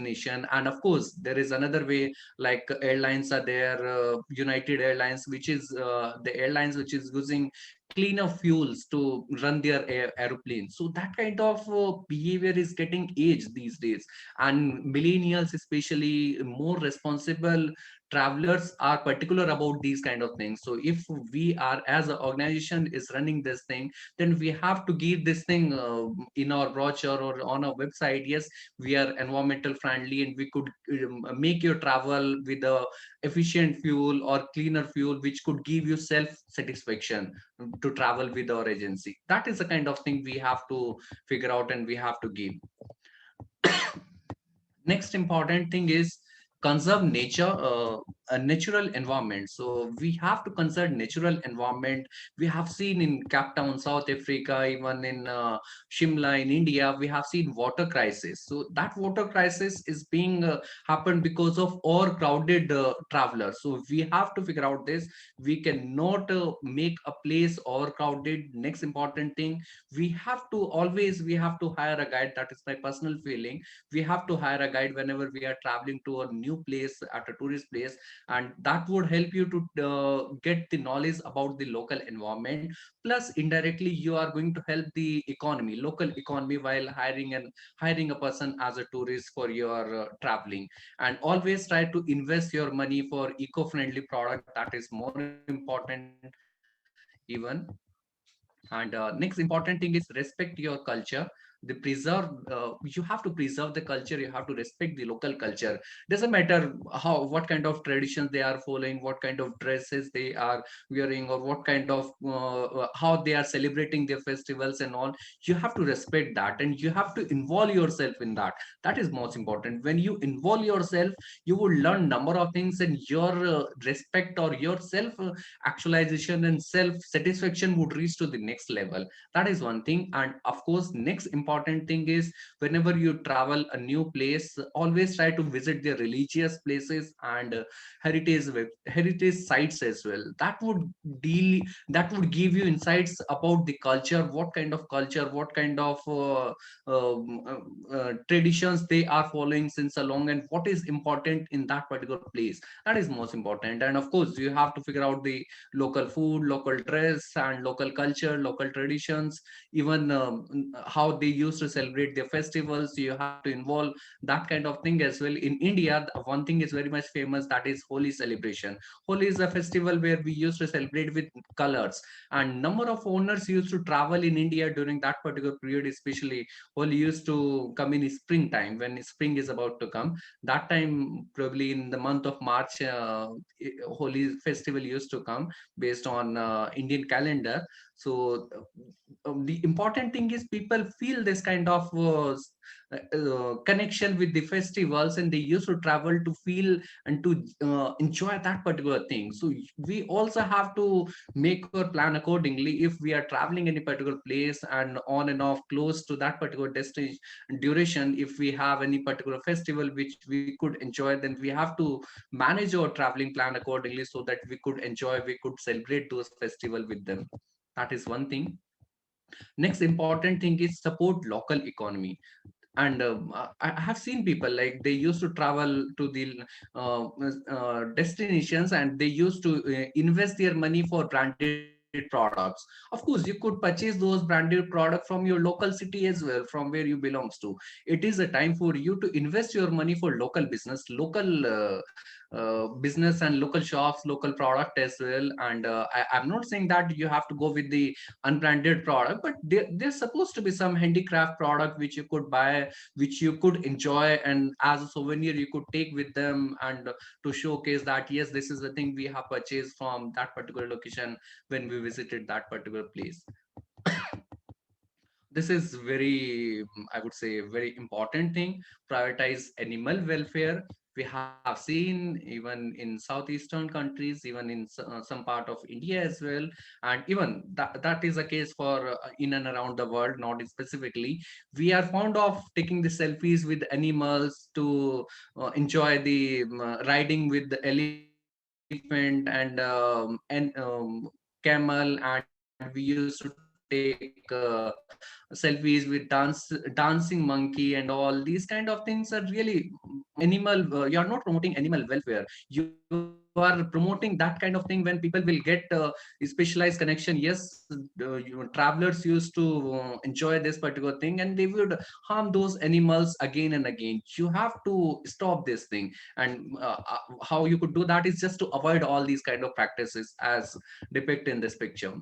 And of course there is another way, like airlines are there, United Airlines, which is the airlines which is using cleaner fuels to run their aeroplanes. So that kind of behavior is getting aged these days, and millennials especially more responsible travelers are particular about these kind of things. So if we are, as an organization is running this thing, then we have to give this thing in our brochure or on our website. Yes, we are environmental friendly, and we could make your travel with a efficient fuel or cleaner fuel, which could give you self satisfaction to travel with our agency. That is the kind of thing we have to figure out and we have to give. Next important thing is conserve nature, a natural environment. So we have to conserve natural environment. We have seen in Cape Town, South Africa, even in Shimla in India, we have seen water crisis. So that water crisis is being happened because of overcrowded travelers. So we have to figure out this. We cannot make a place overcrowded. Next important thing, we have to hire a guide. That is my personal feeling. We have to hire a guide whenever we are traveling to a new place, at a tourist place, and that would help you to get the knowledge about the local environment. Plus indirectly you are going to help the economy, local economy, while hiring a person as a tourist for your traveling. And always try to invest your money for eco-friendly product. That is more important even. And next important thing is respect your culture. The preserve You have to preserve the culture. You have to respect the local culture. Doesn't matter how, what kind of traditions they are following, what kind of dresses they are wearing, or what kind of how they are celebrating their festivals and all. You have to respect that, and you have to involve yourself in that. That is most important. When you involve yourself, you will learn number of things, and your respect or your self actualization and self satisfaction would reach to the next level. That is one thing. And of course, next important thing is, whenever you travel a new place, always try to visit the religious places and heritage sites as well. That would give you insights about the culture, what kind of culture, what kind of traditions they are following since a long, and what is important in that particular place. That is most important. And of course, you have to figure out the local food, local dress, and local culture, local traditions, even how they used to celebrate their festivals. You have to involve that kind of thing as well. In India, one thing is very much famous, that is Holi celebration. Holi is a festival where we used to celebrate with colors, and number of owners used to travel in India during that particular period. Especially Holi used to come in springtime, when spring is about to come. That time, probably in the month of March, Holi festival used to come based on Indian calendar. So the important thing is, people feel this kind of connection with the festivals, and they used to travel to feel and to enjoy that particular thing. So we also have to make our plan accordingly. If we are traveling any particular place and on and off close to that particular destination duration, if we have any particular festival which we could enjoy, then we have to manage our traveling plan accordingly, so that we could enjoy, we could celebrate those festival with them. That is one thing. Next important thing is support local economy. And I have seen people, like, they used to travel to the destinations, and they used to invest their money for branded products. Of course, you could purchase those branded products from your local city as well, from where you belongs to. It is a time for you to invest your money for local business, business and local shops, local product as well. And I'm not saying that you have to go with the unbranded product, but there's supposed to be some handicraft product which you could buy, which you could enjoy, and as a souvenir you could take with them, and to showcase that yes, this is the thing we have purchased from that particular location when we visited that particular place. This is very, I would say, very important thing. Prioritize animal welfare. We have seen even in southeastern countries, even in some part of India as well, and even that is a case for in and around the world, not specifically. We are fond of taking the selfies with animals to enjoy the riding with the elephant and camel, and we used to take selfies with dancing monkey and all. These kind of things are really animal. You are not promoting animal welfare. You are promoting are promoting that kind of thing when people will get specialized connection. Yes, travelers used to enjoy this particular thing, and they would harm those animals again and again. You have to stop this thing, and how you could do that is just to avoid all these kind of practices as depicted in this picture.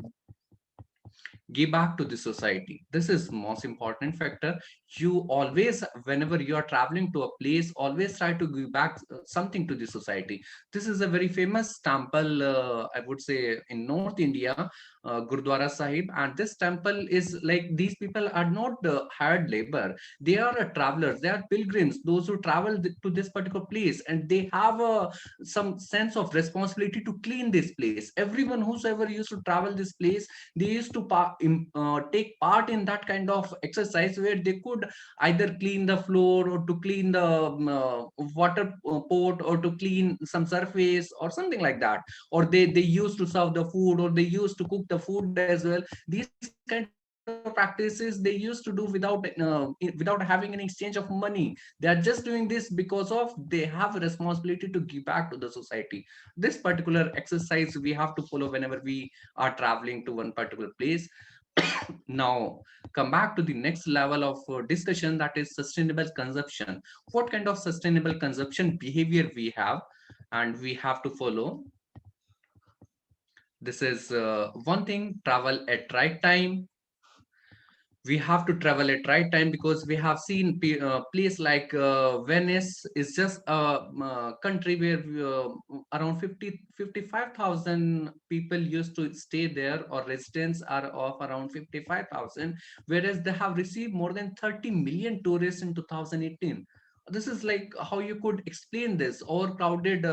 Give back to the society. This is most important factor. You always, whenever you are traveling to a place, always try to give back something to the society. This is a very famous temple, I would say, in North India, Gurdwara Sahib. And this temple is like, these people are not hired labor. They are travelers, they are pilgrims, those who travel to this particular place, and they have some sense of responsibility to clean this place. Everyone whosoever used to travel this place, they used to take part in that kind of exercise, where they could either clean the floor, or to clean the water pot, or to clean some surface or something like that, or they used to serve the food, or they used to cook the food as well. These kind of practices they used to do without having any exchange of money. They are just doing this because of they have a responsibility to give back to the society. This particular exercise we have to follow whenever we are traveling to one particular place. Now, come back to the next level of discussion, that is sustainable consumption. What kind of sustainable consumption behavior we have, and we have to follow. This is one thing: travel at right time. We have to travel at right time, because we have seen place like Venice is just a country where around 55,000 people used to stay there, or residents are of around 55,000, whereas they have received more than 30 million tourists in 2018. This is like, how you could explain this overcrowded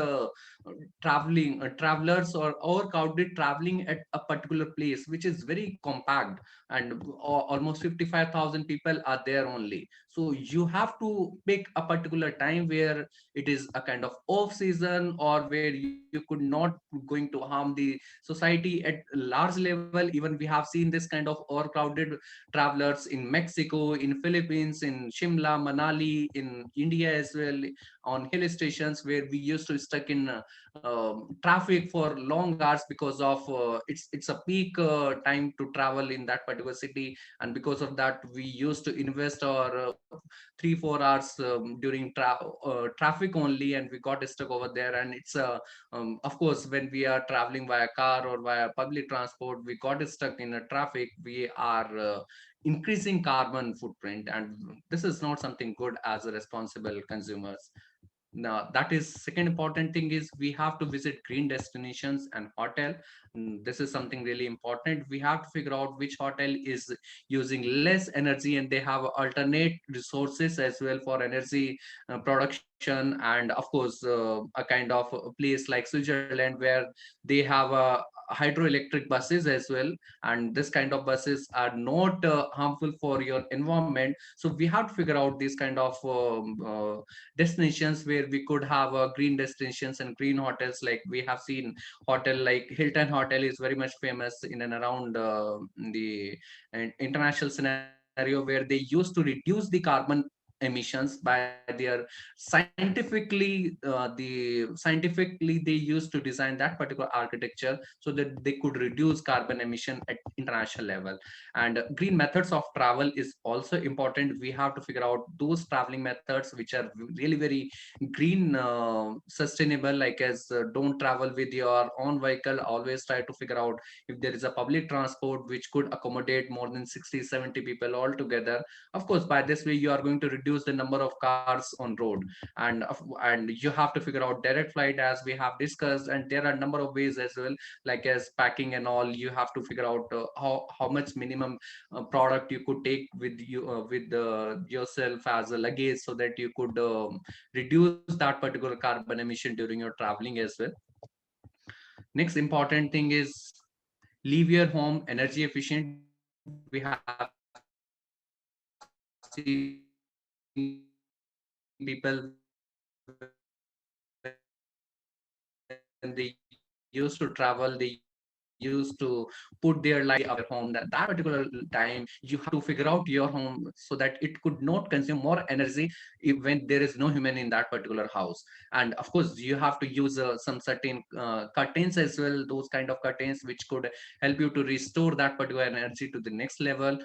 travelers, or overcrowded traveling at a particular place which is very compact, and almost 55,000 people are there only. So you have to pick a particular time where it is a kind of off season, or where you could not going to harm the society at large level. Even we have seen this kind of overcrowded travelers in Mexico, in Philippines, in Shimla, Manali, in India as well, on hill stations, where we used to stuck in traffic for long hours, because of it's a peak time to travel in that particular city. And because of that, we used to invest our 3-4 hours during traffic only, and we got stuck over there. And it's of course, when we are traveling via car or via public transport, we got stuck in a traffic, we are increasing carbon footprint, and this is not something good as a responsible consumers. Now, that is second important thing, is we have to visit green destinations and hotel. This is something really important. We have to figure out which hotel is using less energy, and they have alternate resources as well for energy production. And of course, a kind of a place like Switzerland, where they have hydroelectric buses as well, and this kind of buses are not harmful for your environment. So we have to figure out these kind of destinations where we could have green destinations and green hotels. Like we have seen hotel like Hilton Hotel is very much famous in and around the international scenario, where they used to reduce the carbon emissions by their scientifically they used to design that particular architecture, so that they could reduce carbon emission at international level. And green methods of travel is also important. We have to figure out those traveling methods which are really very green, sustainable, like as don't travel with your own vehicle. Always try to figure out if there is a public transport which could accommodate more than 60-70 people all together. Of course, by this way you are going to reduce the number of cars on road. And you have to figure out direct flight, as we have discussed. And there are a number of ways as well, like as packing and all. You have to figure out how much minimum product you could take with you with yourself as a luggage, so that you could reduce that particular carbon emission during your traveling as well. Next important thing is leave your home energy efficient. We have seen people when they used to travel, they used to use their used to put their light of their home, that particular time you have to figure out your home so that it could not consume more energy when there is no human in that particular house. And of course you have to use some certain curtains as well, those kind of curtains which could help you to restore that particular energy to the next level.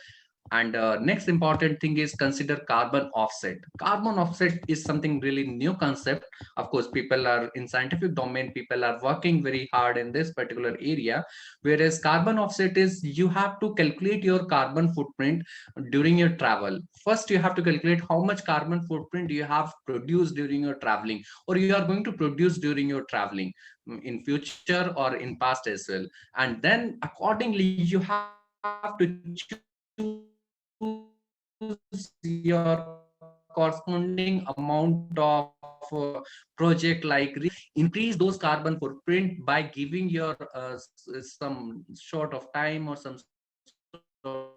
And next important thing is consider carbon offset. Carbon offset is something really new concept. Of course, people are in scientific domain, people are working very hard in this particular area. Whereas carbon offset is you have to calculate your carbon footprint during your travel. First, you have to calculate how much carbon footprint you have produced during your traveling, or you are going to produce during your traveling in future or in past as well. And then accordingly, you have to choose your corresponding amount of project like increase those carbon footprint by giving your some short of time or some sort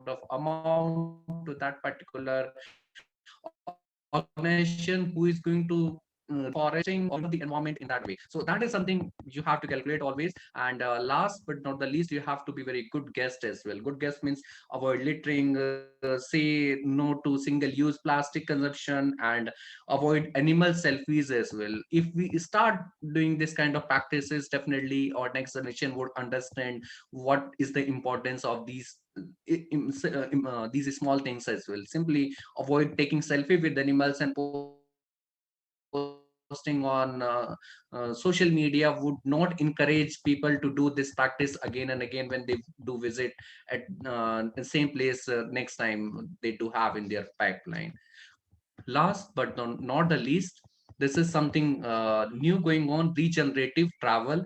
of amount to that particular organization who is going to reforesting or the environment in that way. So that is something you have to calculate always. And last but not the least, you have to be very good guest as well. Good guest means avoid littering, say no to single-use plastic consumption, and avoid animal selfies as well. If we start doing this kind of practices, definitely our next generation would understand what is the importance of these small things as well. Simply avoid taking selfie with animals and posting on social media would not encourage people to do this practice again and again when they do visit at the same place next time they do have in their pipeline. Last but not the least, this is something new going on: regenerative travel.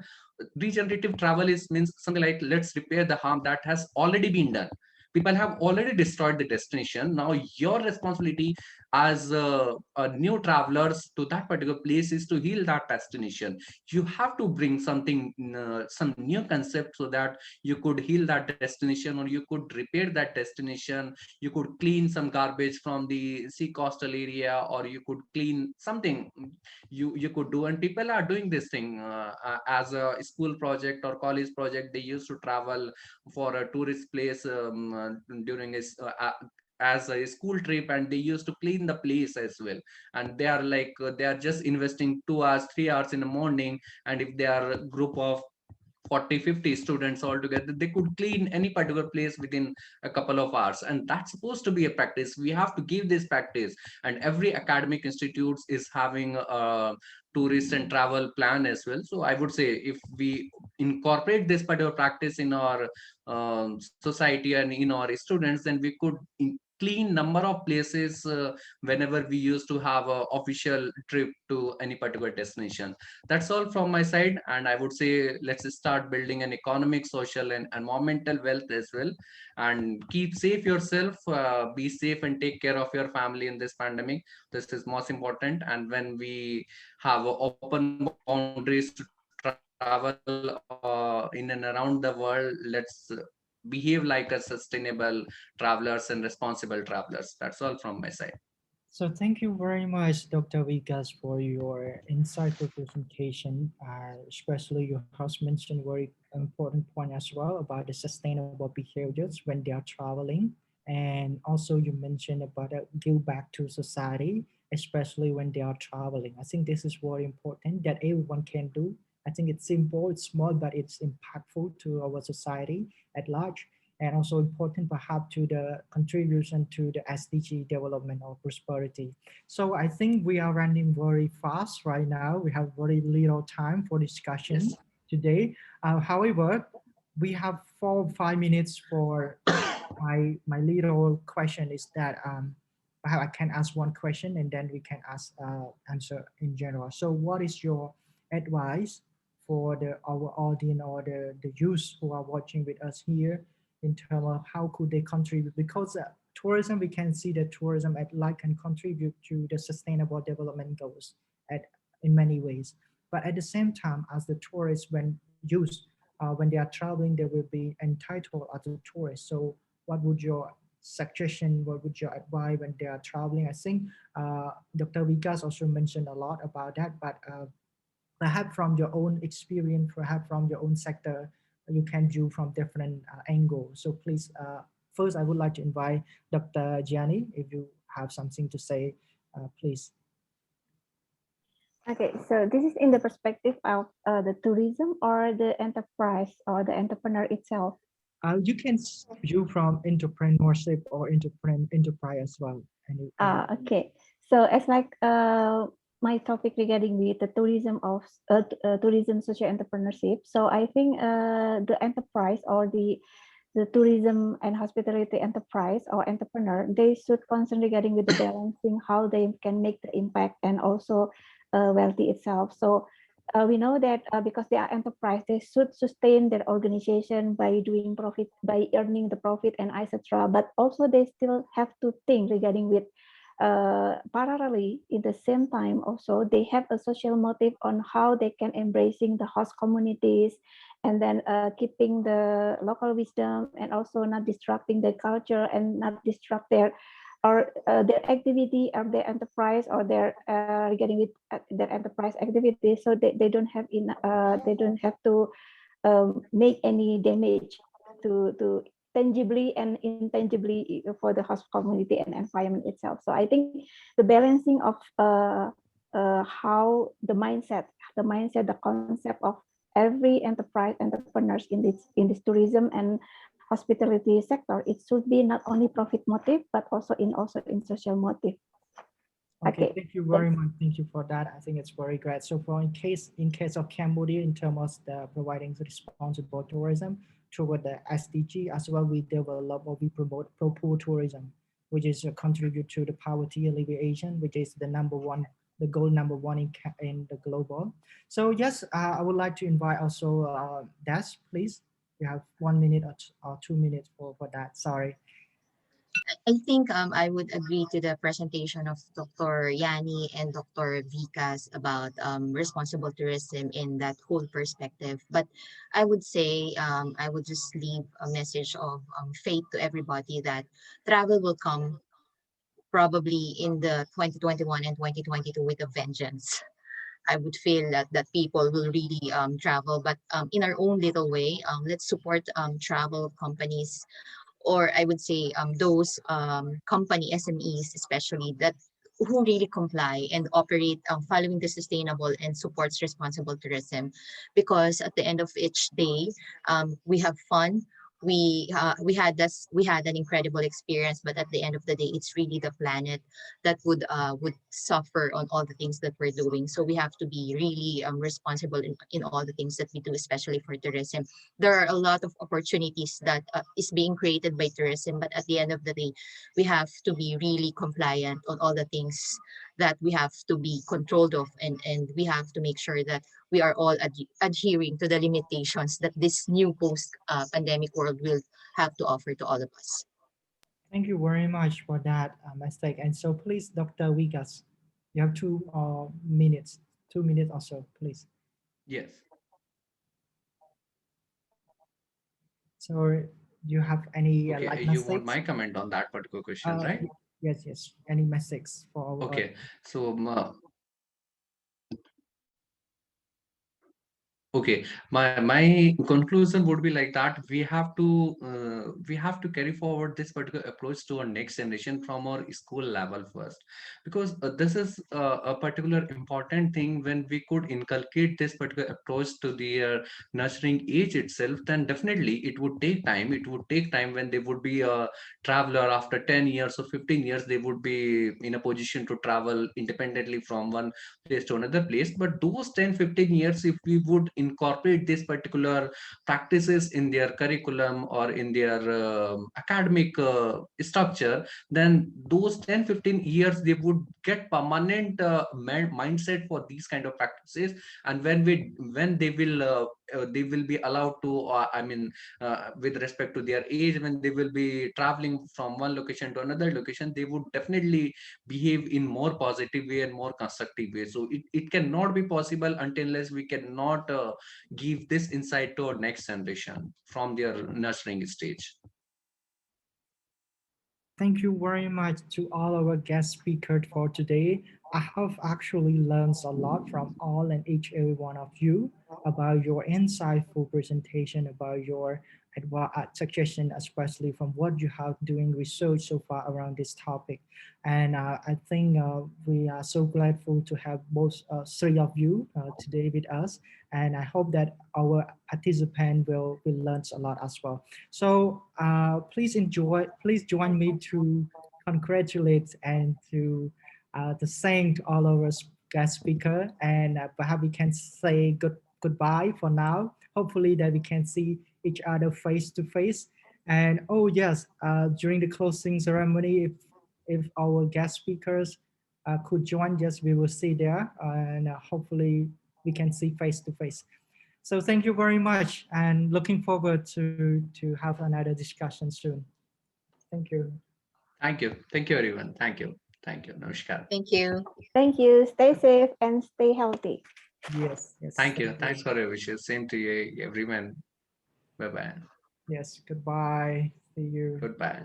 Regenerative travel is means something like let's repair the harm that has already been done. People have already destroyed the destination. Now your responsibility as new travelers to that particular place is to heal that destination. You have to bring something, some new concept, so that you could heal that destination, or you could repair that destination. You could clean some garbage from the sea coastal area, or you could clean something you could do. And people are doing this thing as a school project or college project. They used to travel for a tourist place during as a school trip, and they used to clean the place as well. And they are like they are just investing 2 hours 3 hours in the morning, and if they are a group of 40-50 students all together, they could clean any particular place within a couple of hours. And that's supposed to be a practice. We have to give this practice, and every academic institutes is having a tourist and travel plan as well. So I would say if we incorporate this particular practice in our society and in our students, then we could clean number of places whenever we used to have a official trip to any particular destination. That's all from my side, and I would say let's start building an economic, social, and environmental wealth as well. And keep safe yourself, be safe, and take care of your family in this pandemic. This is most important. And when we have open boundaries to travel in and around the world, let's behave like a sustainable travelers and responsible travelers. That's all from my side. So thank you very much, Dr. Vikas, for your insightful presentation. Especially you have mentioned very important point as well about the sustainable behaviors when they are traveling. And also you mentioned about give back to society, especially when they are traveling. I think this is very important that everyone can do. I think it's simple, it's small, but it's impactful to our society at large, and also important perhaps to the contribution to the SDG development or prosperity. So I think we are running very fast right now. We have very little time for discussion Yes. today. However, we have 4 or 5 minutes for my little question is that perhaps I can ask one question and then we can ask answer in general. So what is your advice for our audience or the youth who are watching with us here in terms of how could they contribute? Because tourism, we can see that tourism at like can contribute to the sustainable development goals at in many ways. But at the same time, as the tourists, when they are traveling, they will be entitled as a tourist. So what would your suggestion, what would your advice when they are traveling? I think Dr. Vikas also mentioned a lot about that, but perhaps from your own experience, perhaps from your own sector, you can view from different angles. So please, first I would like to invite Dr. Gianni, if you have something to say, please. Okay, so this is in the perspective of the tourism or the enterprise or the entrepreneur itself. You can view from entrepreneurship or enterprise as well. Okay, so as like my topic regarding with the tourism of tourism social entrepreneurship. So I think the enterprise or the tourism and hospitality enterprise or entrepreneur, they should concern regarding with the balancing how they can make the impact and also wealthy itself. So we know that because they are enterprise, they should sustain their organization by doing profit, by earning the profit and etc. But also they still have to think regarding with parallelly in the same time also they have a social motive on how they can embracing the host communities and then keeping the local wisdom and also not distracting the culture and not distract their or their activity or their enterprise or their regarding with their enterprise activity, so they don't have they don't have to make any damage to tangibly and intangibly for the host community and environment itself. So I think the balancing of how the mindset, the concept of every enterprise entrepreneurs in this tourism and hospitality sector, it should be not only profit motive but also in social motive. Okay, thank you very much. Thank you for that. I think it's very great. So for in case of Cambodia, in terms of the providing responsible tourism toward the SDG as well, we develop or we promote pro-poor tourism, which is contribute to the poverty alleviation, which is the goal number one in the global. So yes, I would like to invite also Des, please. You have 1 minute or 2 minutes for that. Sorry. I think I would agree to the presentation of Dr. Yanni and Dr. Vikas about responsible tourism in that whole perspective. But I would say I would just leave a message of faith to everybody that travel will come probably in the 2021 and 2022 with a vengeance. I would feel that people will really travel, but in our own little way, let's support travel companies, or I would say those company SMEs especially that who really comply and operate following the sustainable and supports responsible tourism, because at the end of each day we have fun. We had an incredible experience, but at the end of the day, it's really the planet that would suffer on all the things that we're doing. So we have to be really responsible in all the things that we do, especially for tourism. There are a lot of opportunities that is being created by tourism, but at the end of the day, we have to be really compliant on all the things that we have to be controlled of, and we have to make sure that we are all adhering to the limitations that this new post-pandemic world will have to offer to all of us. Thank you very much for that mistake. And so please, Dr. Vikas, you have 2 minutes, 2 minutes or so, please. Yes. So you have any Okay, like you want mistakes? my comment on that particular question, right? Yes. Any mistakes for our Okay, so okay, my conclusion would be like that we have to carry forward this particular approach to our next generation from our school level first, because this is a particular important thing. When we could inculcate this particular approach to the nurturing age itself, then definitely it would take time. It would take time when they would be a traveler after 10 years or 15 years, they would be in a position to travel independently from one place to another place. But those 10-15 years, if we would incorporate this particular practices in their curriculum or in their academic structure, then those 10-15 years they would get permanent mindset for these kind of practices. And when they will be allowed to with respect to their age, when they will be traveling from one location to another location, they would definitely behave in more positive way and more constructive way. So it cannot be possible until unless we cannot give this insight to our next generation from their nurturing stage. Thank you very much to all our guest speakers for today. I have actually learned a lot from all and each every one of you about your insightful presentation, about your suggestion, especially from what you have doing research so far around this topic. And I think we are so grateful to have both three of you today with us. And I hope that our participant will learn a lot as well. So please join me to congratulate and to thank all of our guest speaker, and perhaps we can say goodbye for now. Hopefully that we can see each other face to face. And oh yes, during the closing ceremony, if our guest speakers could join, yes, we will see there, and hopefully we can see face to face. So thank you very much, and looking forward to have another discussion soon. Thank you. Thank you. Thank you, everyone. Thank you. Thank you. Namaskar. Thank you. Thank you. Stay safe and stay healthy. Yes, yes. Thank you. Thanks for your wishes. Same to you, everyone. Bye-bye. Yes, goodbye. See you. Goodbye.